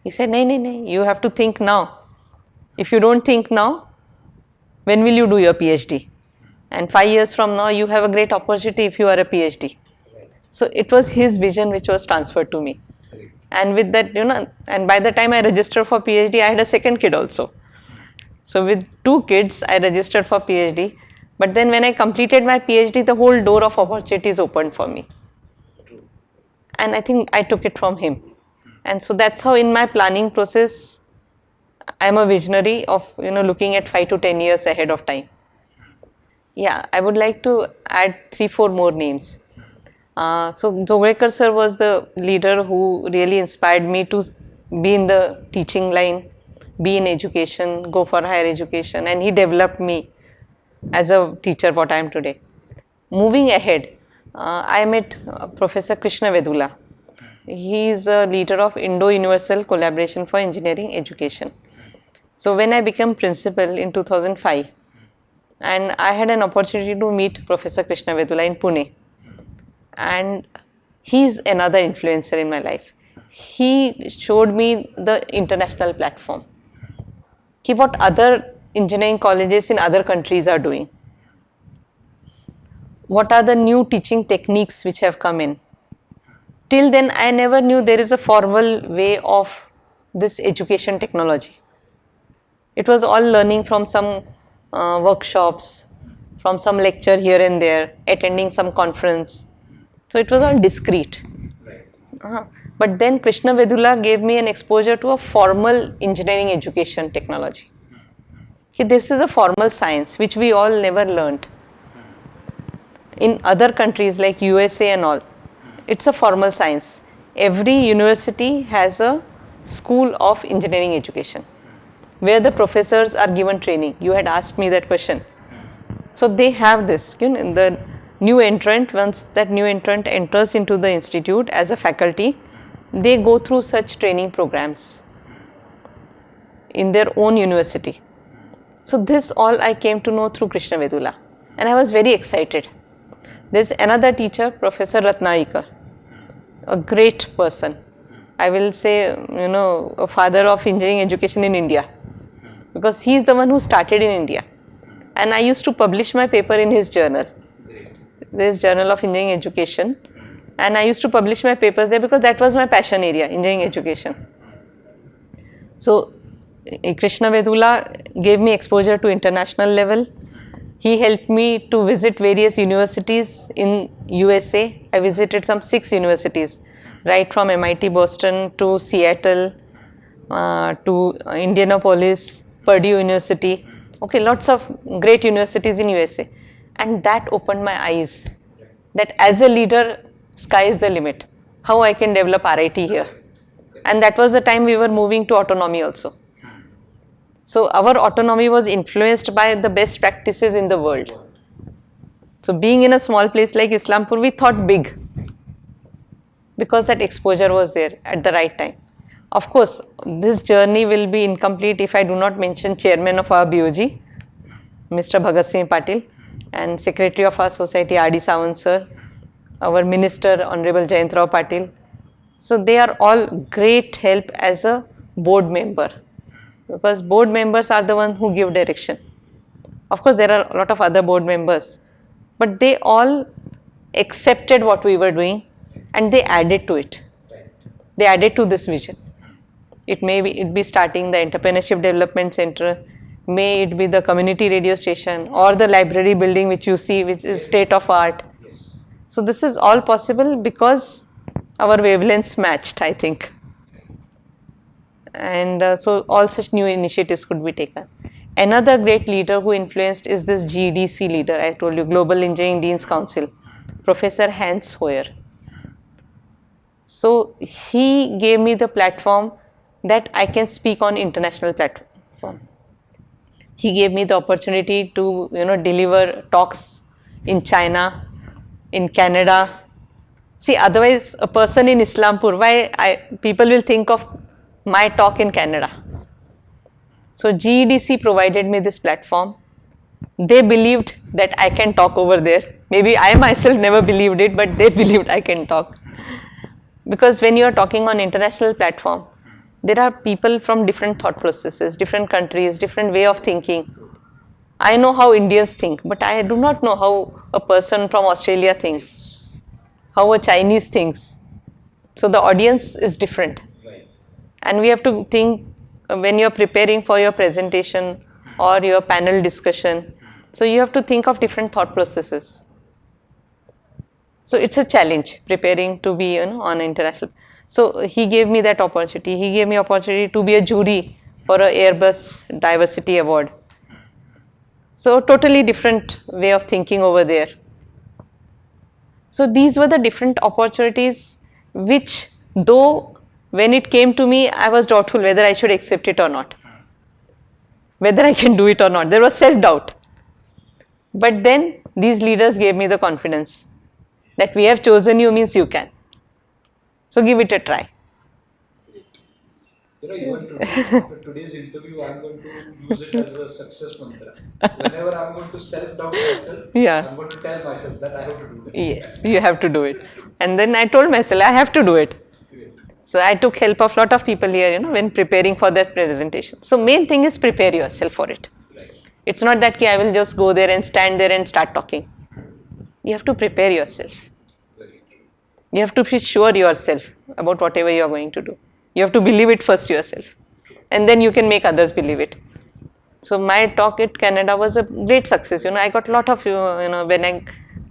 He said, no, you have to think now. If you don't think now, when will you do your PhD? And 5 years from now, you have a great opportunity if you are a PhD. So it was his vision which was transferred to me. And with that, and by the time I registered for PhD, I had a second kid also. So with 2 kids, I registered for PhD. But then when I completed my PhD, the whole door of opportunities opened for me. And I think I took it from him. And so that's how in my planning process, I'm a visionary of, looking at 5 to 10 years ahead of time. Yeah, I would like to add 3-4 more names. So Jogrekar sir was the leader who really inspired me to be in the teaching line, be in education, go for higher education, and he developed me as a teacher what I am today. Moving ahead, I met Professor Krishna Vedula. He is a leader of Indo-Universal Collaboration for Engineering Education. So when I became principal in 2005, and I had an opportunity to meet Professor Krishna Vedula in Pune, and he's another influencer in my life. He showed me the international platform. What other engineering colleges in other countries are doing. What are the new teaching techniques which have come in? Till then, I never knew there is a formal way of this education technology. It was all learning from some workshops, from some lecture here and there, attending some conference. So it was all discreet. But then Krishna Vedula gave me an exposure to a formal engineering education technology. This is a formal science which we all never learned. In other countries like USA and all, it's a formal science. Every university has a school of engineering education where the professors are given training. You had asked me that question. So they have this. The new entrant, once that new entrant enters into the institute as a faculty, they go through such training programs in their own university. So this all I came to know through Krishna Vedula, and I was very excited. There's another teacher, Professor Ratnayikar, a great person. I will say, a father of engineering education in India, because he is the one who started in India. And I used to publish my paper in his journal. This Journal of Engineering Education, and I used to publish my papers there because that was my passion area, engineering education. So Krishna Vedula gave me exposure to international level. He helped me to visit various universities in USA. I visited some 6 universities, right from MIT Boston to Seattle, to Indianapolis, Purdue University. Okay, lots of great universities in USA. And that opened my eyes that as a leader, sky is the limit. How I can develop RIT here. And that was the time we were moving to autonomy also. So our autonomy was influenced by the best practices in the world. So being in a small place like Islampur, we thought big because that exposure was there at the right time. Of course, this journey will be incomplete if I do not mention chairman of our BOG, Mr. Bhagat Singh Patil, and Secretary of our society, R.D. Sawant sir, our Minister, Honorable Jayant Rao Patil. So they are all great help as a board member, because board members are the ones who give direction. Of course, there are a lot of other board members, but they all accepted what we were doing and they added to it. They added to this vision. It be starting the entrepreneurship development center, may it be the community radio station or the library building which you see, which is state of art. So this is all possible because our wavelengths matched, I think. And so all such new initiatives could be taken. Another great leader who influenced is this GDC leader, I told you, Global Engineering Deans Council, Professor Hans Hoyer. So he gave me the platform that I can speak on international platform. He gave me the opportunity to deliver talks in China, in Canada. See, otherwise a person in Islampur, people will think of my talk in Canada. So GEDC provided me this platform. They believed that I can talk over there. Maybe I myself never believed it, but they believed I can talk. Because when you are talking on international platform, there are people from different thought processes, different countries, different way of thinking. I know how Indians think, but I do not know how a person from Australia thinks, how a Chinese thinks. So the audience is different. And we have to think when you're preparing for your presentation or your panel discussion. So you have to think of different thought processes. So it's a challenge preparing to be on international. So he gave me that opportunity. He gave me opportunity to be a jury for a Airbus Diversity Award. So totally different way of thinking over there. So these were the different opportunities which, though when it came to me, I was doubtful whether I should accept it or not, whether I can do it or not. There was self-doubt. But then these leaders gave me the confidence that we have chosen you means you can. So give it a try. Even today, after today's interview, I'm going to use it as a success mantra. Whenever I'm going to self-doubt myself, Yeah. I'm going to tell myself that I have to do this. Yes, you have to do it. And then I told myself, I have to do it. Great. So I took help of a lot of people here, when preparing for that presentation. So main thing is prepare yourself for it. Right. It's not that I will just go there and stand there and start talking. You have to prepare yourself. Very true. You have to be sure yourself about whatever you are going to do. You have to believe it first yourself. And then you can make others believe it. So my talk at Canada was a great success. I got a lot of, when I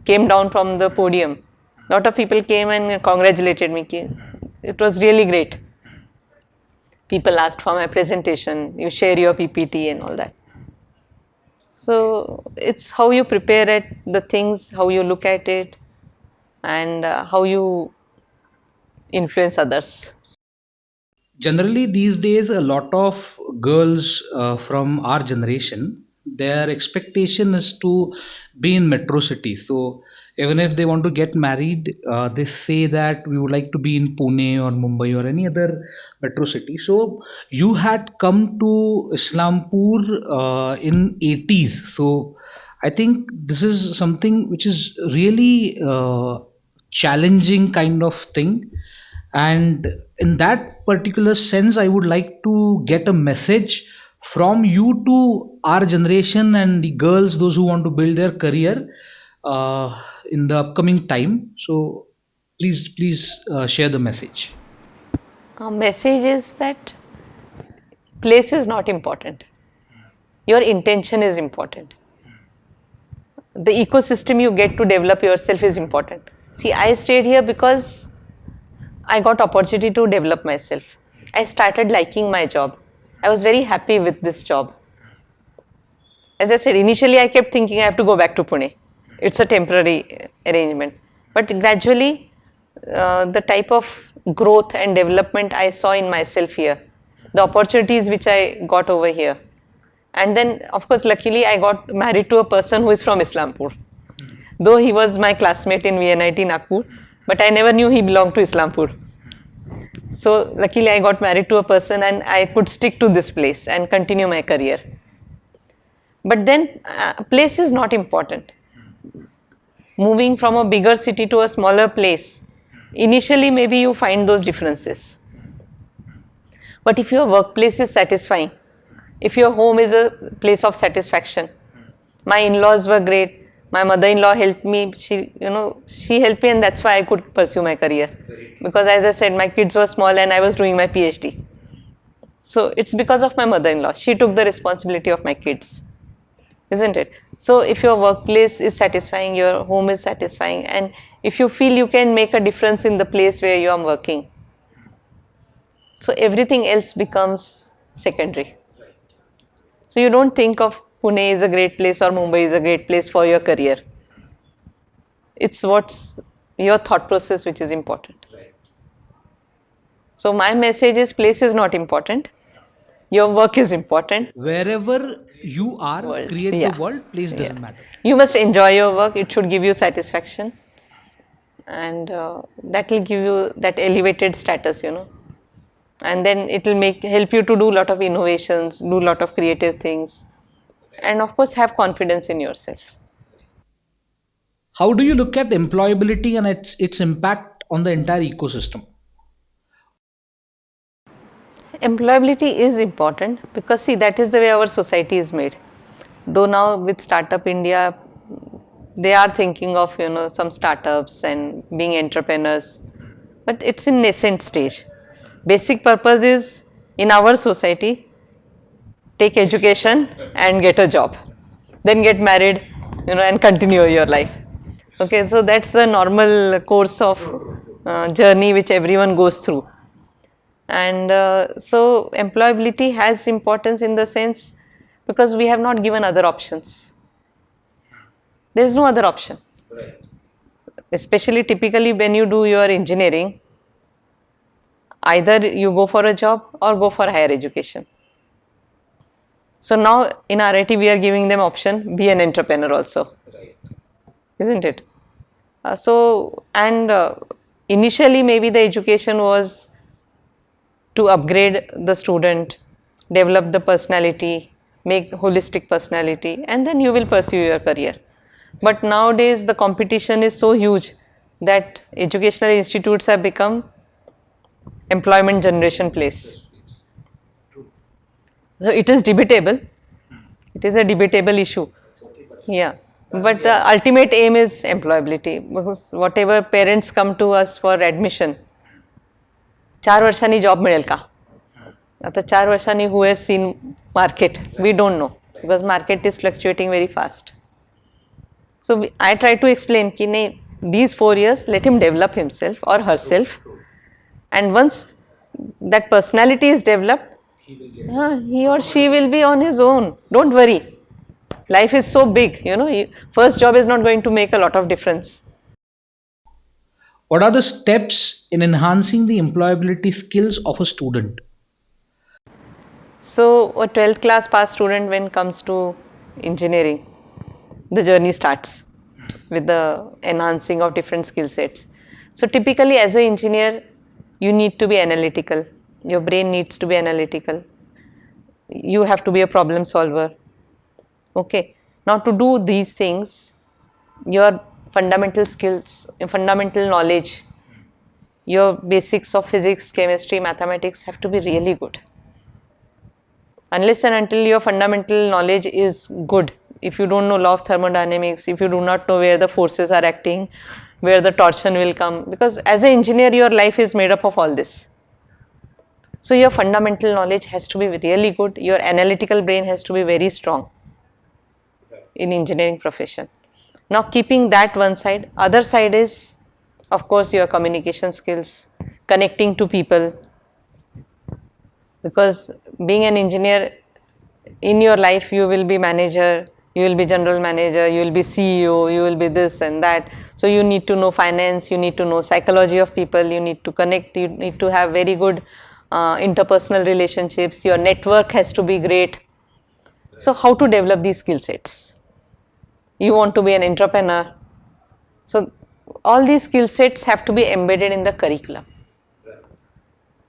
came down from the podium, a lot of people came and congratulated me. It was really great. People asked for my presentation, you share your PPT and all that. So it's how you prepare it, the things, how you look at it, and how you influence others. Generally these days a lot of girls from our generation, their expectation is to be in metro cities. So even if they want to get married, they say that we would like to be in Pune or Mumbai or any other metro city. So you had come to Islampur in 80s. So I think this is something which is really challenging kind of thing. And in that particular sense, I would like to get a message from you to our generation and the girls, those who want to build their career in the upcoming time. So please share the message. Message is that place is not important. Your intention is important. The ecosystem you get to develop yourself is important. See, I stayed here because I got opportunity to develop myself. I started liking my job. I was very happy with this job. As I said, initially I kept thinking I have to go back to Pune. It's a temporary arrangement. But gradually, the type of growth and development I saw in myself here, the opportunities which I got over here. And then, of course, luckily I got married to a person who is from Islampur. Though he was my classmate in VNIT Nagpur, but I never knew he belonged to Islampur. So luckily I got married to a person and I could stick to this place and continue my career. But then place is not important. Moving from a bigger city to a smaller place, initially maybe you find those differences. But if your workplace is satisfying, if your home is a place of satisfaction, my in-laws were great, my mother-in-law helped me, she helped me, and that's why I could pursue my career. Because as I said, my kids were small and I was doing my PhD. So it's because of my mother-in-law. She took the responsibility of my kids, isn't it? So if your workplace is satisfying, your home is satisfying, and if you feel you can make a difference in the place where you are working, so everything else becomes secondary. So you don't think of Pune is a great place or Mumbai is a great place for your career. It's what's your thought process which is important. So my message is place is not important. Your work is important. Wherever you are, World. create Yeah. the world, place Yeah. doesn't matter. You must enjoy your work. It should give you satisfaction, and that will give you that elevated status, and then it will help you to do a lot of innovations, do a lot of creative things, and of course have confidence in yourself. How do you look at employability and its impact on the entire ecosystem? Employability is important because see, that is the way our society is made. Though now with Startup India, they are thinking of some startups and being entrepreneurs, but it's in nascent stage. Basic purpose is in our society, take education and get a job, then get married, and continue your life. Okay, so that's the normal course of journey which everyone goes through. And so employability has importance in the sense because we have not given other options. There is no other option. Especially typically when you do your engineering, either you go for a job or go for higher education. So now in RIT we are giving them option, be an entrepreneur also, isn't it? Initially maybe the education was to upgrade the student, develop the personality, make holistic personality, and then you will pursue your career. But nowadays the competition is so huge that educational institutes have become employment generation place. So it is debatable. It is a debatable issue. Yeah. But the ultimate aim is employability because whatever parents come to us for admission, 4 वर्षांनी job मिळेल का? आता 4 वर्षांनी who has seen market? We don't know because market is fluctuating very fast. So I try to explain कि नहीं, these 4 years let him develop himself or herself, and once that personality is developed, he or she will be on his own. Don't worry. Life is so big, first job is not going to make a lot of difference. What are the steps in enhancing the employability skills of a student? So a 12th class pass student, when comes to engineering, the journey starts with the enhancing of different skill sets. So typically as an engineer, you need to be analytical. Your brain needs to be analytical. You have to be a problem solver. Okay. Now to do these things, your fundamental skills, your fundamental knowledge, your basics of physics, chemistry, mathematics have to be really good. Unless and until your fundamental knowledge is good, if you don't know law of thermodynamics, if you do not know where the forces are acting, where the torsion will come, because as an engineer your life is made up of all this. So your fundamental knowledge has to be really good, your analytical brain has to be very strong in engineering profession. Now keeping that one side, other side is of course your communication skills, connecting to people, because being an engineer in your life you will be manager, you will be general manager, you will be CEO, you will be this and that. So you need to know finance, you need to know psychology of people, you need to connect, you need to have very good interpersonal relationships, your network has to be great. So how to develop these skill sets? You want to be an entrepreneur. So all these skill sets have to be embedded in the curriculum.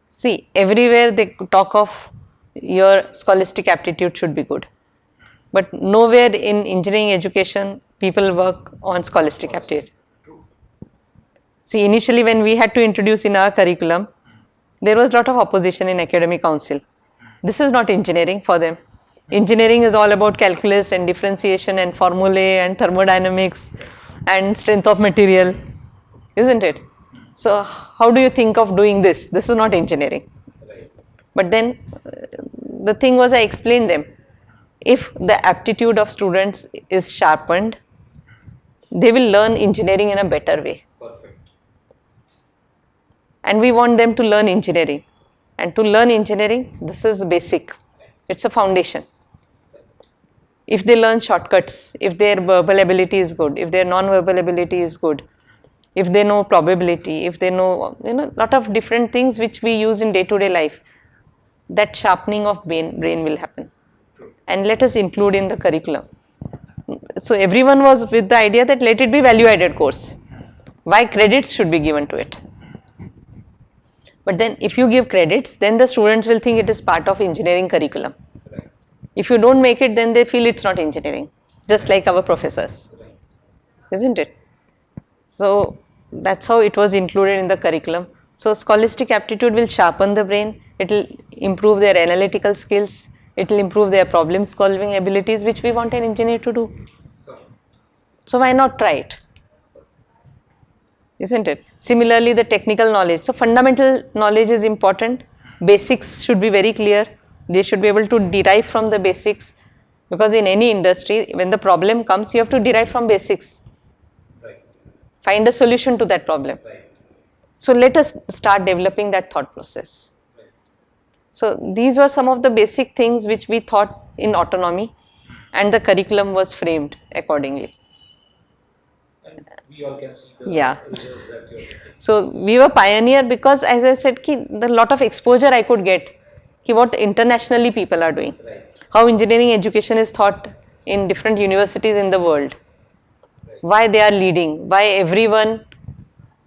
See, everywhere they talk of your scholastic aptitude should be good. But nowhere in engineering education people work on scholastic aptitude. See, initially when we had to introduce in our curriculum, there was a lot of opposition in academic council. This is not engineering for them. Engineering is all about calculus and differentiation and formulae and thermodynamics and strength of material, isn't it? So how do you think of doing this? This is not engineering. But then the thing was, I explained them, if the aptitude of students is sharpened, they will learn engineering in a better way. Perfect. And we want them to learn engineering. And to learn engineering, this is basic. It's a foundation. If they learn shortcuts, if their verbal ability is good, if their non-verbal ability is good, if they know probability, if they know, lot of different things which we use in day-to-day life, that sharpening of brain will happen. And let us include in the curriculum. So everyone was with the idea that let it be value-added course. Why credits should be given to it? But then if you give credits, then the students will think it is part of engineering curriculum. If you don't make it, then they feel it's not engineering, just like our professors, isn't it? So that's how it was included in the curriculum. So scholastic aptitude will sharpen the brain, it will improve their analytical skills, it will improve their problem solving abilities, which we want an engineer to do. So why not try it? Isn't it? Similarly, the technical knowledge. So fundamental knowledge is important. Basics should be very clear. They should be able to derive from the basics, because in any industry, when the problem comes, you have to derive from basics. Right. Find a solution to that problem. Right. So let us start developing that thought process. Right. So these were some of the basic things which we thought in autonomy, and the curriculum was framed accordingly. And we all can see the Yeah. results that you're getting. So we were pioneer because, as I said, the lot of exposure I could get, what internationally people are doing, Right. how engineering education is taught in different universities in the world, why they are leading, why everyone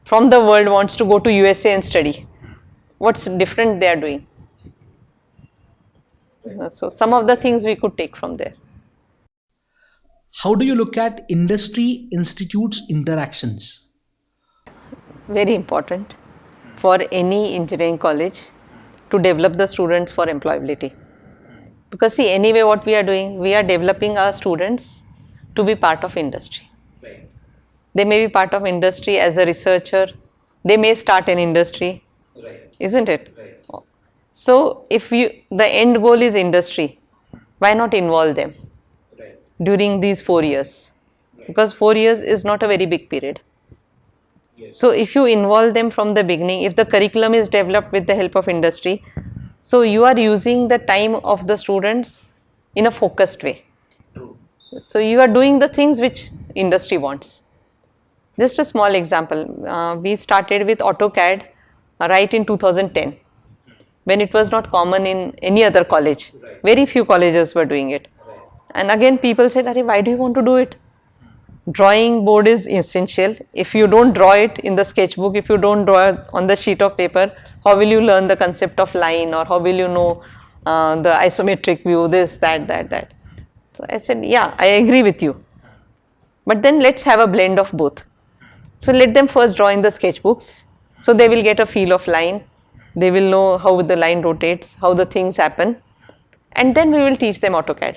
from the world wants to go to USA and study, what's different they are doing. So some of the things we could take from there. How do you look at industry institutes interactions? Very important for any engineering college to develop the students for employability. Because see, anyway what we are doing, we are developing our students to be part of industry. Right. They may be part of industry as a researcher, they may start an industry, Right. isn't it? Right. So if the end goal is industry, why not involve them Right. during these 4 years? Because 4 years is not a very big period. Yes. So if you involve them from the beginning, if the curriculum is developed with the help of industry, so you are using the time of the students in a focused way. True. So you are doing the things which industry wants. Just a small example, we started with AutoCAD right in 2010, when it was not common in any other college. Right. Very few colleges were doing it. Right. And again people said, "Arey, why do you want to do it? Drawing board is essential. If you don't draw it in the sketchbook, if you don't draw it on the sheet of paper, how will you learn the concept of line, or how will you know the isometric view, this, that. So I said, yeah, I agree with you. But then let's have a blend of both. So let them first draw in the sketchbooks. So they will get a feel of line. They will know how the line rotates, how the things happen. And then we will teach them AutoCAD.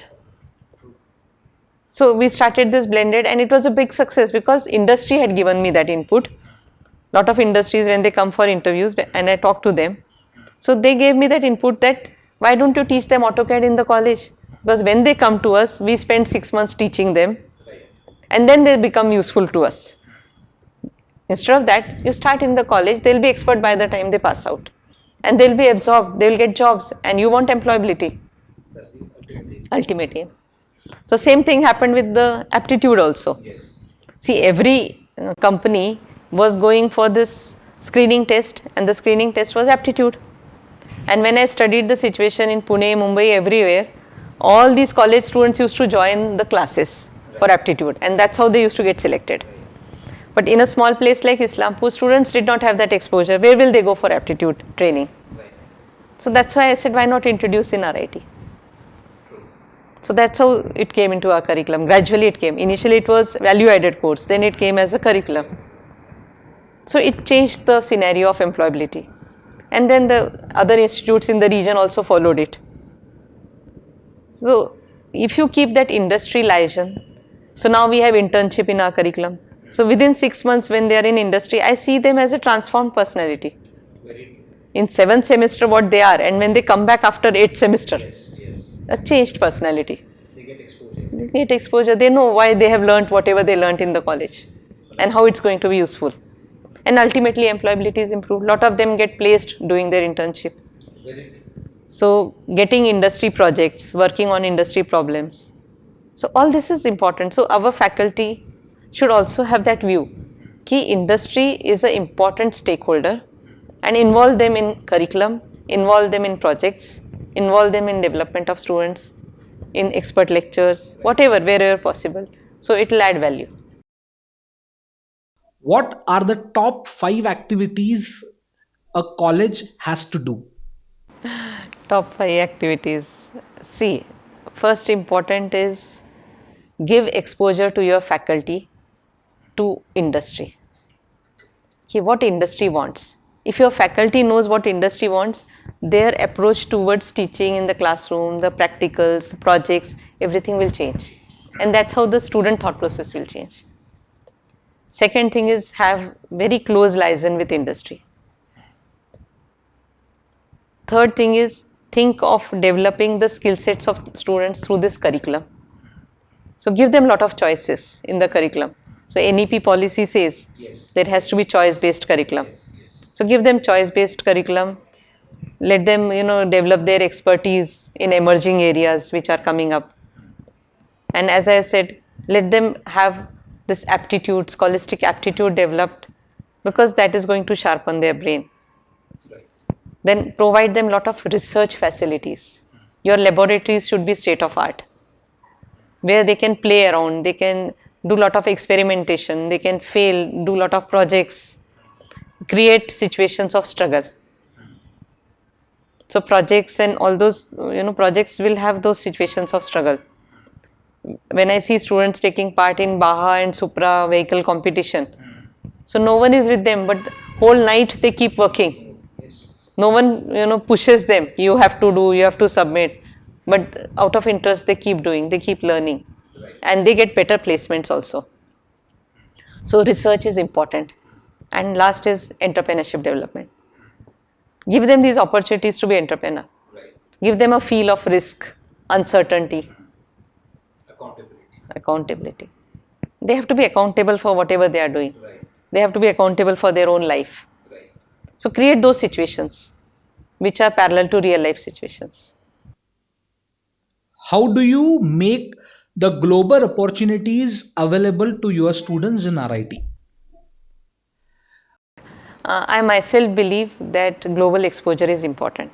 So we started this blended, and it was a big success because industry had given me that input. Lot of industries, when they come for interviews and I talk to them, so they gave me that input that why don't you teach them AutoCAD in the college? Because when they come to us, we spend 6 months teaching them, and then they become useful to us. Instead of that, you start in the college, they'll be expert by the time they pass out, and they'll be absorbed, they'll get jobs, and you want employability. That's the ultimate thing. Ultimate aim. So same thing happened with the aptitude also. Yes. See, every company was going for this screening test, and the screening test was aptitude. And when I studied the situation in Pune, Mumbai, everywhere, all these college students used to join the classes for aptitude, and that's how they used to get selected. But in a small place like Islampur, students did not have that exposure. Where will they go for aptitude training? Right. So that's why I said, why not introduce in RIT? True. So that's how it came into our curriculum. Gradually it came. Initially it was value added course, then it came as a curriculum. So it changed the scenario of employability. And then the other institutes in the region also followed it. So if you keep that industry liaison, so now we have internship in our curriculum. So within 6 months when they are in industry, I see them as a transformed personality. Very In 7th semester what they are, and when they come back after 8th semester, yes. a changed personality. They get exposure. They get exposure, they know why they have learnt whatever they learnt in the college and how it's going to be useful. And ultimately employability is improved. Lot of them get placed doing their internship. Very true. So getting industry projects, working on industry problems. So all this is important. So our faculty should also have that view. Key industry is an important stakeholder and involve them in curriculum, involve them in projects, involve them in development of students, in expert lectures, whatever, wherever possible. So it will add value. What are the top 5 activities a college has to do? Top 5 activities. See, first important is give exposure to your faculty to industry. Okay, what industry wants. If your faculty knows what industry wants, their approach towards teaching in the classroom, the practicals, the projects, everything will change. And that's how the student thought process will change. Second thing is have very close liaison with industry. Third thing is think of developing the skill sets of students through this curriculum. So give them a lot of choices in the curriculum. So NEP policy says Yes. there has to be choice based curriculum. Yes. So give them choice based curriculum. Let them develop their expertise in emerging areas which are coming up. And as I said, let them have this aptitude, scholastic aptitude developed, because that is going to sharpen their brain. Right. Then provide them a lot of research facilities. Your laboratories should be state of art, where they can play around, they can do a lot of experimentation, they can fail, do a lot of projects, create situations of struggle. So projects and all those projects will have those situations of struggle. When I see students taking part in Baha and Supra vehicle competition, so no one is with them, but whole night they keep working. Yes. No one pushes them. You have to do, you have to submit. But out of interest, they keep doing, they keep learning, Right. and they get better placements also. So research is important. And last is entrepreneurship development. Give them these opportunities to be entrepreneur. Right. Give them a feel of risk, uncertainty, Accountability. accountability. They have to be accountable for whatever they are doing. Right. They have to be accountable for their own life. Right. So create those situations which are parallel to real life situations. How do you make the global opportunities available to your students in RIT? I myself believe that global exposure is important,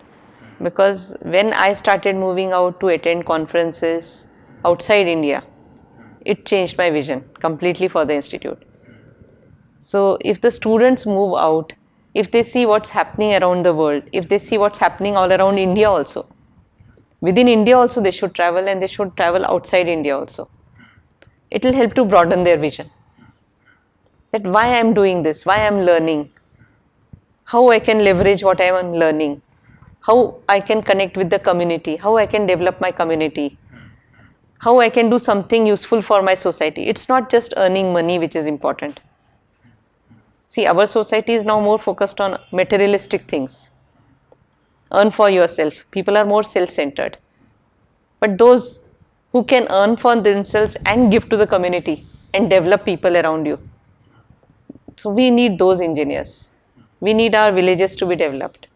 because when I started moving out to attend conferences outside India, it changed my vision completely for the institute. So if the students move out, if they see what's happening around the world, if they see what's happening all around India also, within India also they should travel, and they should travel outside India also. It will help to broaden their vision. That why I am doing this, why I am learning, how I can leverage what I am learning, how I can connect with the community, how I can develop my community, how I can do something useful for my society. It's not just earning money which is important. See, our society is now more focused on materialistic things. Earn for yourself. People are more self-centered. But those who can earn for themselves and give to the community and develop people around you. So we need those engineers. We need our villages to be developed.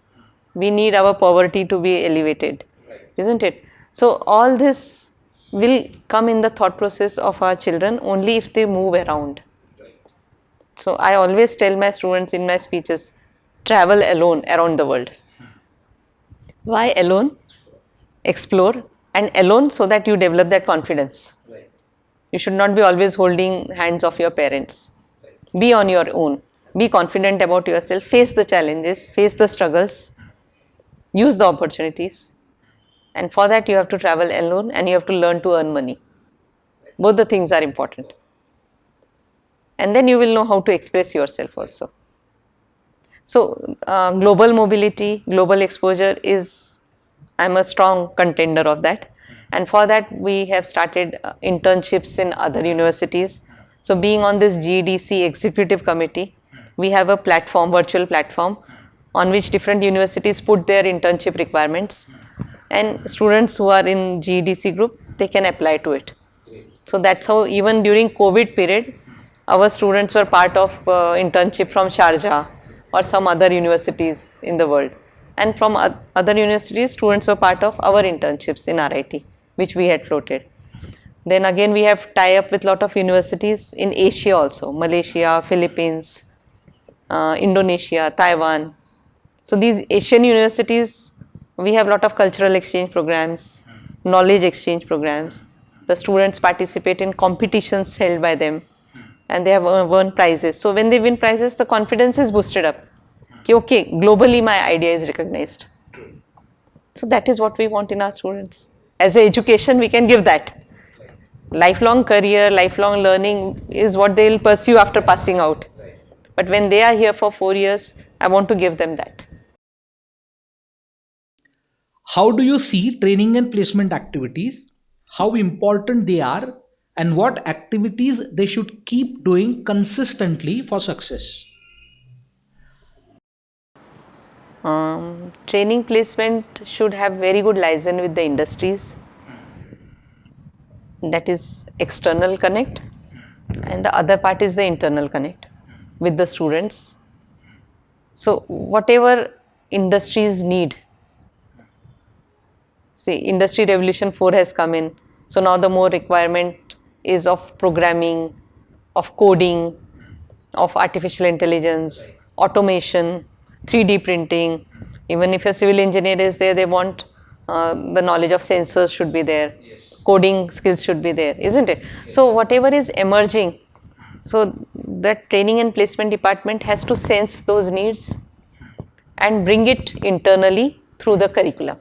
We need our poverty to be elevated. Right. Isn't it? So all this will come in the thought process of our children only if they move around. Right. So I always tell my students in my speeches, travel alone around the world. Why alone? Explore, and alone so that you develop that confidence. Right. You should not be always holding hands of your parents. Right. Be on your own. Be confident about yourself. Face the challenges, face the struggles, use the opportunities, And for that, you have to travel alone and you have to learn to earn money. Both the things are important. And then you will know how to express yourself also. So, global mobility, global exposure is, I'm a strong contender of that. And for that, we have started internships in other universities. So, being on this GDC executive committee, we have a platform, virtual platform, on which different universities put their internship requirements. And students who are in GDC group, they can apply to it. So that's how even during COVID period, our students were part of internship from Sharjah or some other universities in the world. And from other universities, students were part of our internships in RIT, which we had floated. Then again, we have tie up with lot of universities in Asia also, Malaysia, Philippines, Indonesia, Taiwan. So these Asian universities, we have a lot of cultural exchange programs, knowledge exchange programs. The students participate in competitions held by them and they have won prizes. So when they win prizes, the confidence is boosted up. Okay, globally my idea is recognized. So that is what we want in our students. As an education, we can give that. Lifelong career, lifelong learning is what they will pursue after passing out. But when they are here for 4 years, I want to give them that. How do you see training and placement activities? How important they are, and what activities they should keep doing consistently for success? Training placement should have very good liaison with the industries, that is external connect, and the other part is the internal connect with the students. So whatever industries need, say industry revolution 4 has come in, so now the more requirement is of programming, of coding, of artificial intelligence, automation, 3D printing. Even if a civil engineer is there, they want the knowledge of sensors should be there, coding skills should be there, isn't it? So whatever is emerging, so that training and placement department has to sense those needs and bring it internally through the curriculum.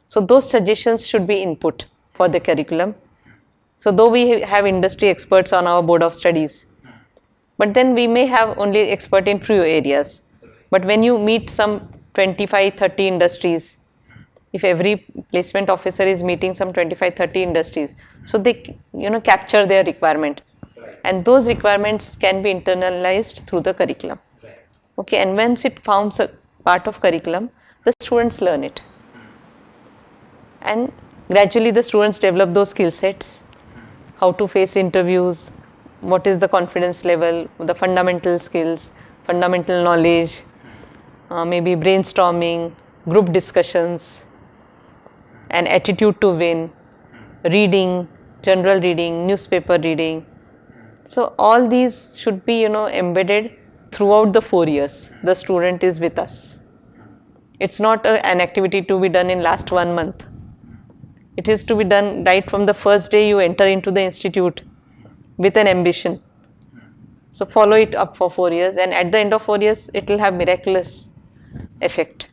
So those suggestions should be input for the curriculum. So though we have industry experts on our board of studies, but then we may have only expert in few areas. But when you meet some 25, 30 industries, if every placement officer is meeting some 25, 30 industries, so they capture their requirement. And those requirements can be internalized through the curriculum. Okay, and once it forms a part of curriculum, the students learn it. And gradually the students develop those skill sets, how to face interviews, what is the confidence level, the fundamental skills, fundamental knowledge, maybe brainstorming, group discussions, an attitude to win, reading, general reading, newspaper reading. So all these should be embedded throughout the 4 years. The student is with us. It's not an activity to be done in last 1 month. It is to be done right from the first day you enter into the institute with an ambition. So follow it up for 4 years, and at the end of 4 years, it will have miraculous effect.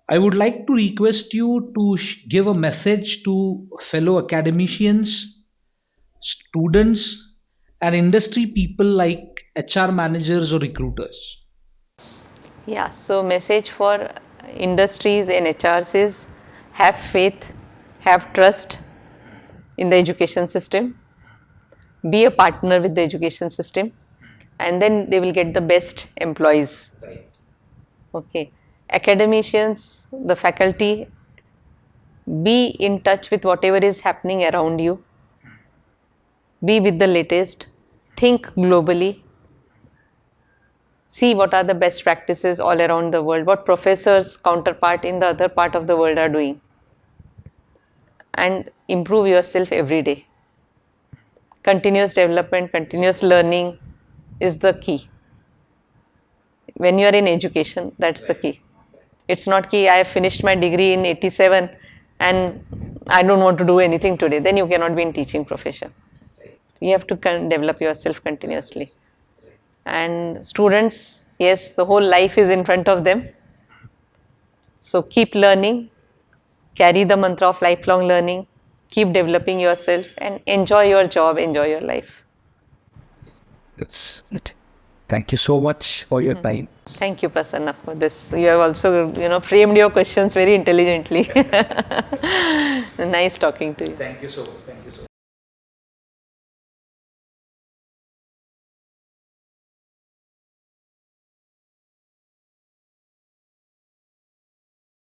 I would like to request you to give a message to fellow academicians, students, and industry people like HR managers or recruiters. Yeah, so message for industries and HRs is have faith, have trust in the education system, be a partner with the education system, and then they will get the best employees. Okay, academicians, the faculty, be in touch with whatever is happening around you, be with the latest, think globally, see what are the best practices all around the world, what professors counterpart in the other part of the world are doing, and improve yourself every day. Continuous development, continuous learning is the key. When you are in education, that's the key. It's not key, I have finished my degree in 87 and I don't want to do anything today. Then you cannot be in teaching profession. You have to develop yourself continuously. And students, yes, the whole life is in front of them. So keep learning, carry the mantra of lifelong learning, keep developing yourself, and enjoy your job, enjoy your life. That's it. Thank you so much for your time. Thank you, Prasanna, for this. You have also, framed your questions very intelligently. Nice talking to you. Thank you so much. Thank you so much.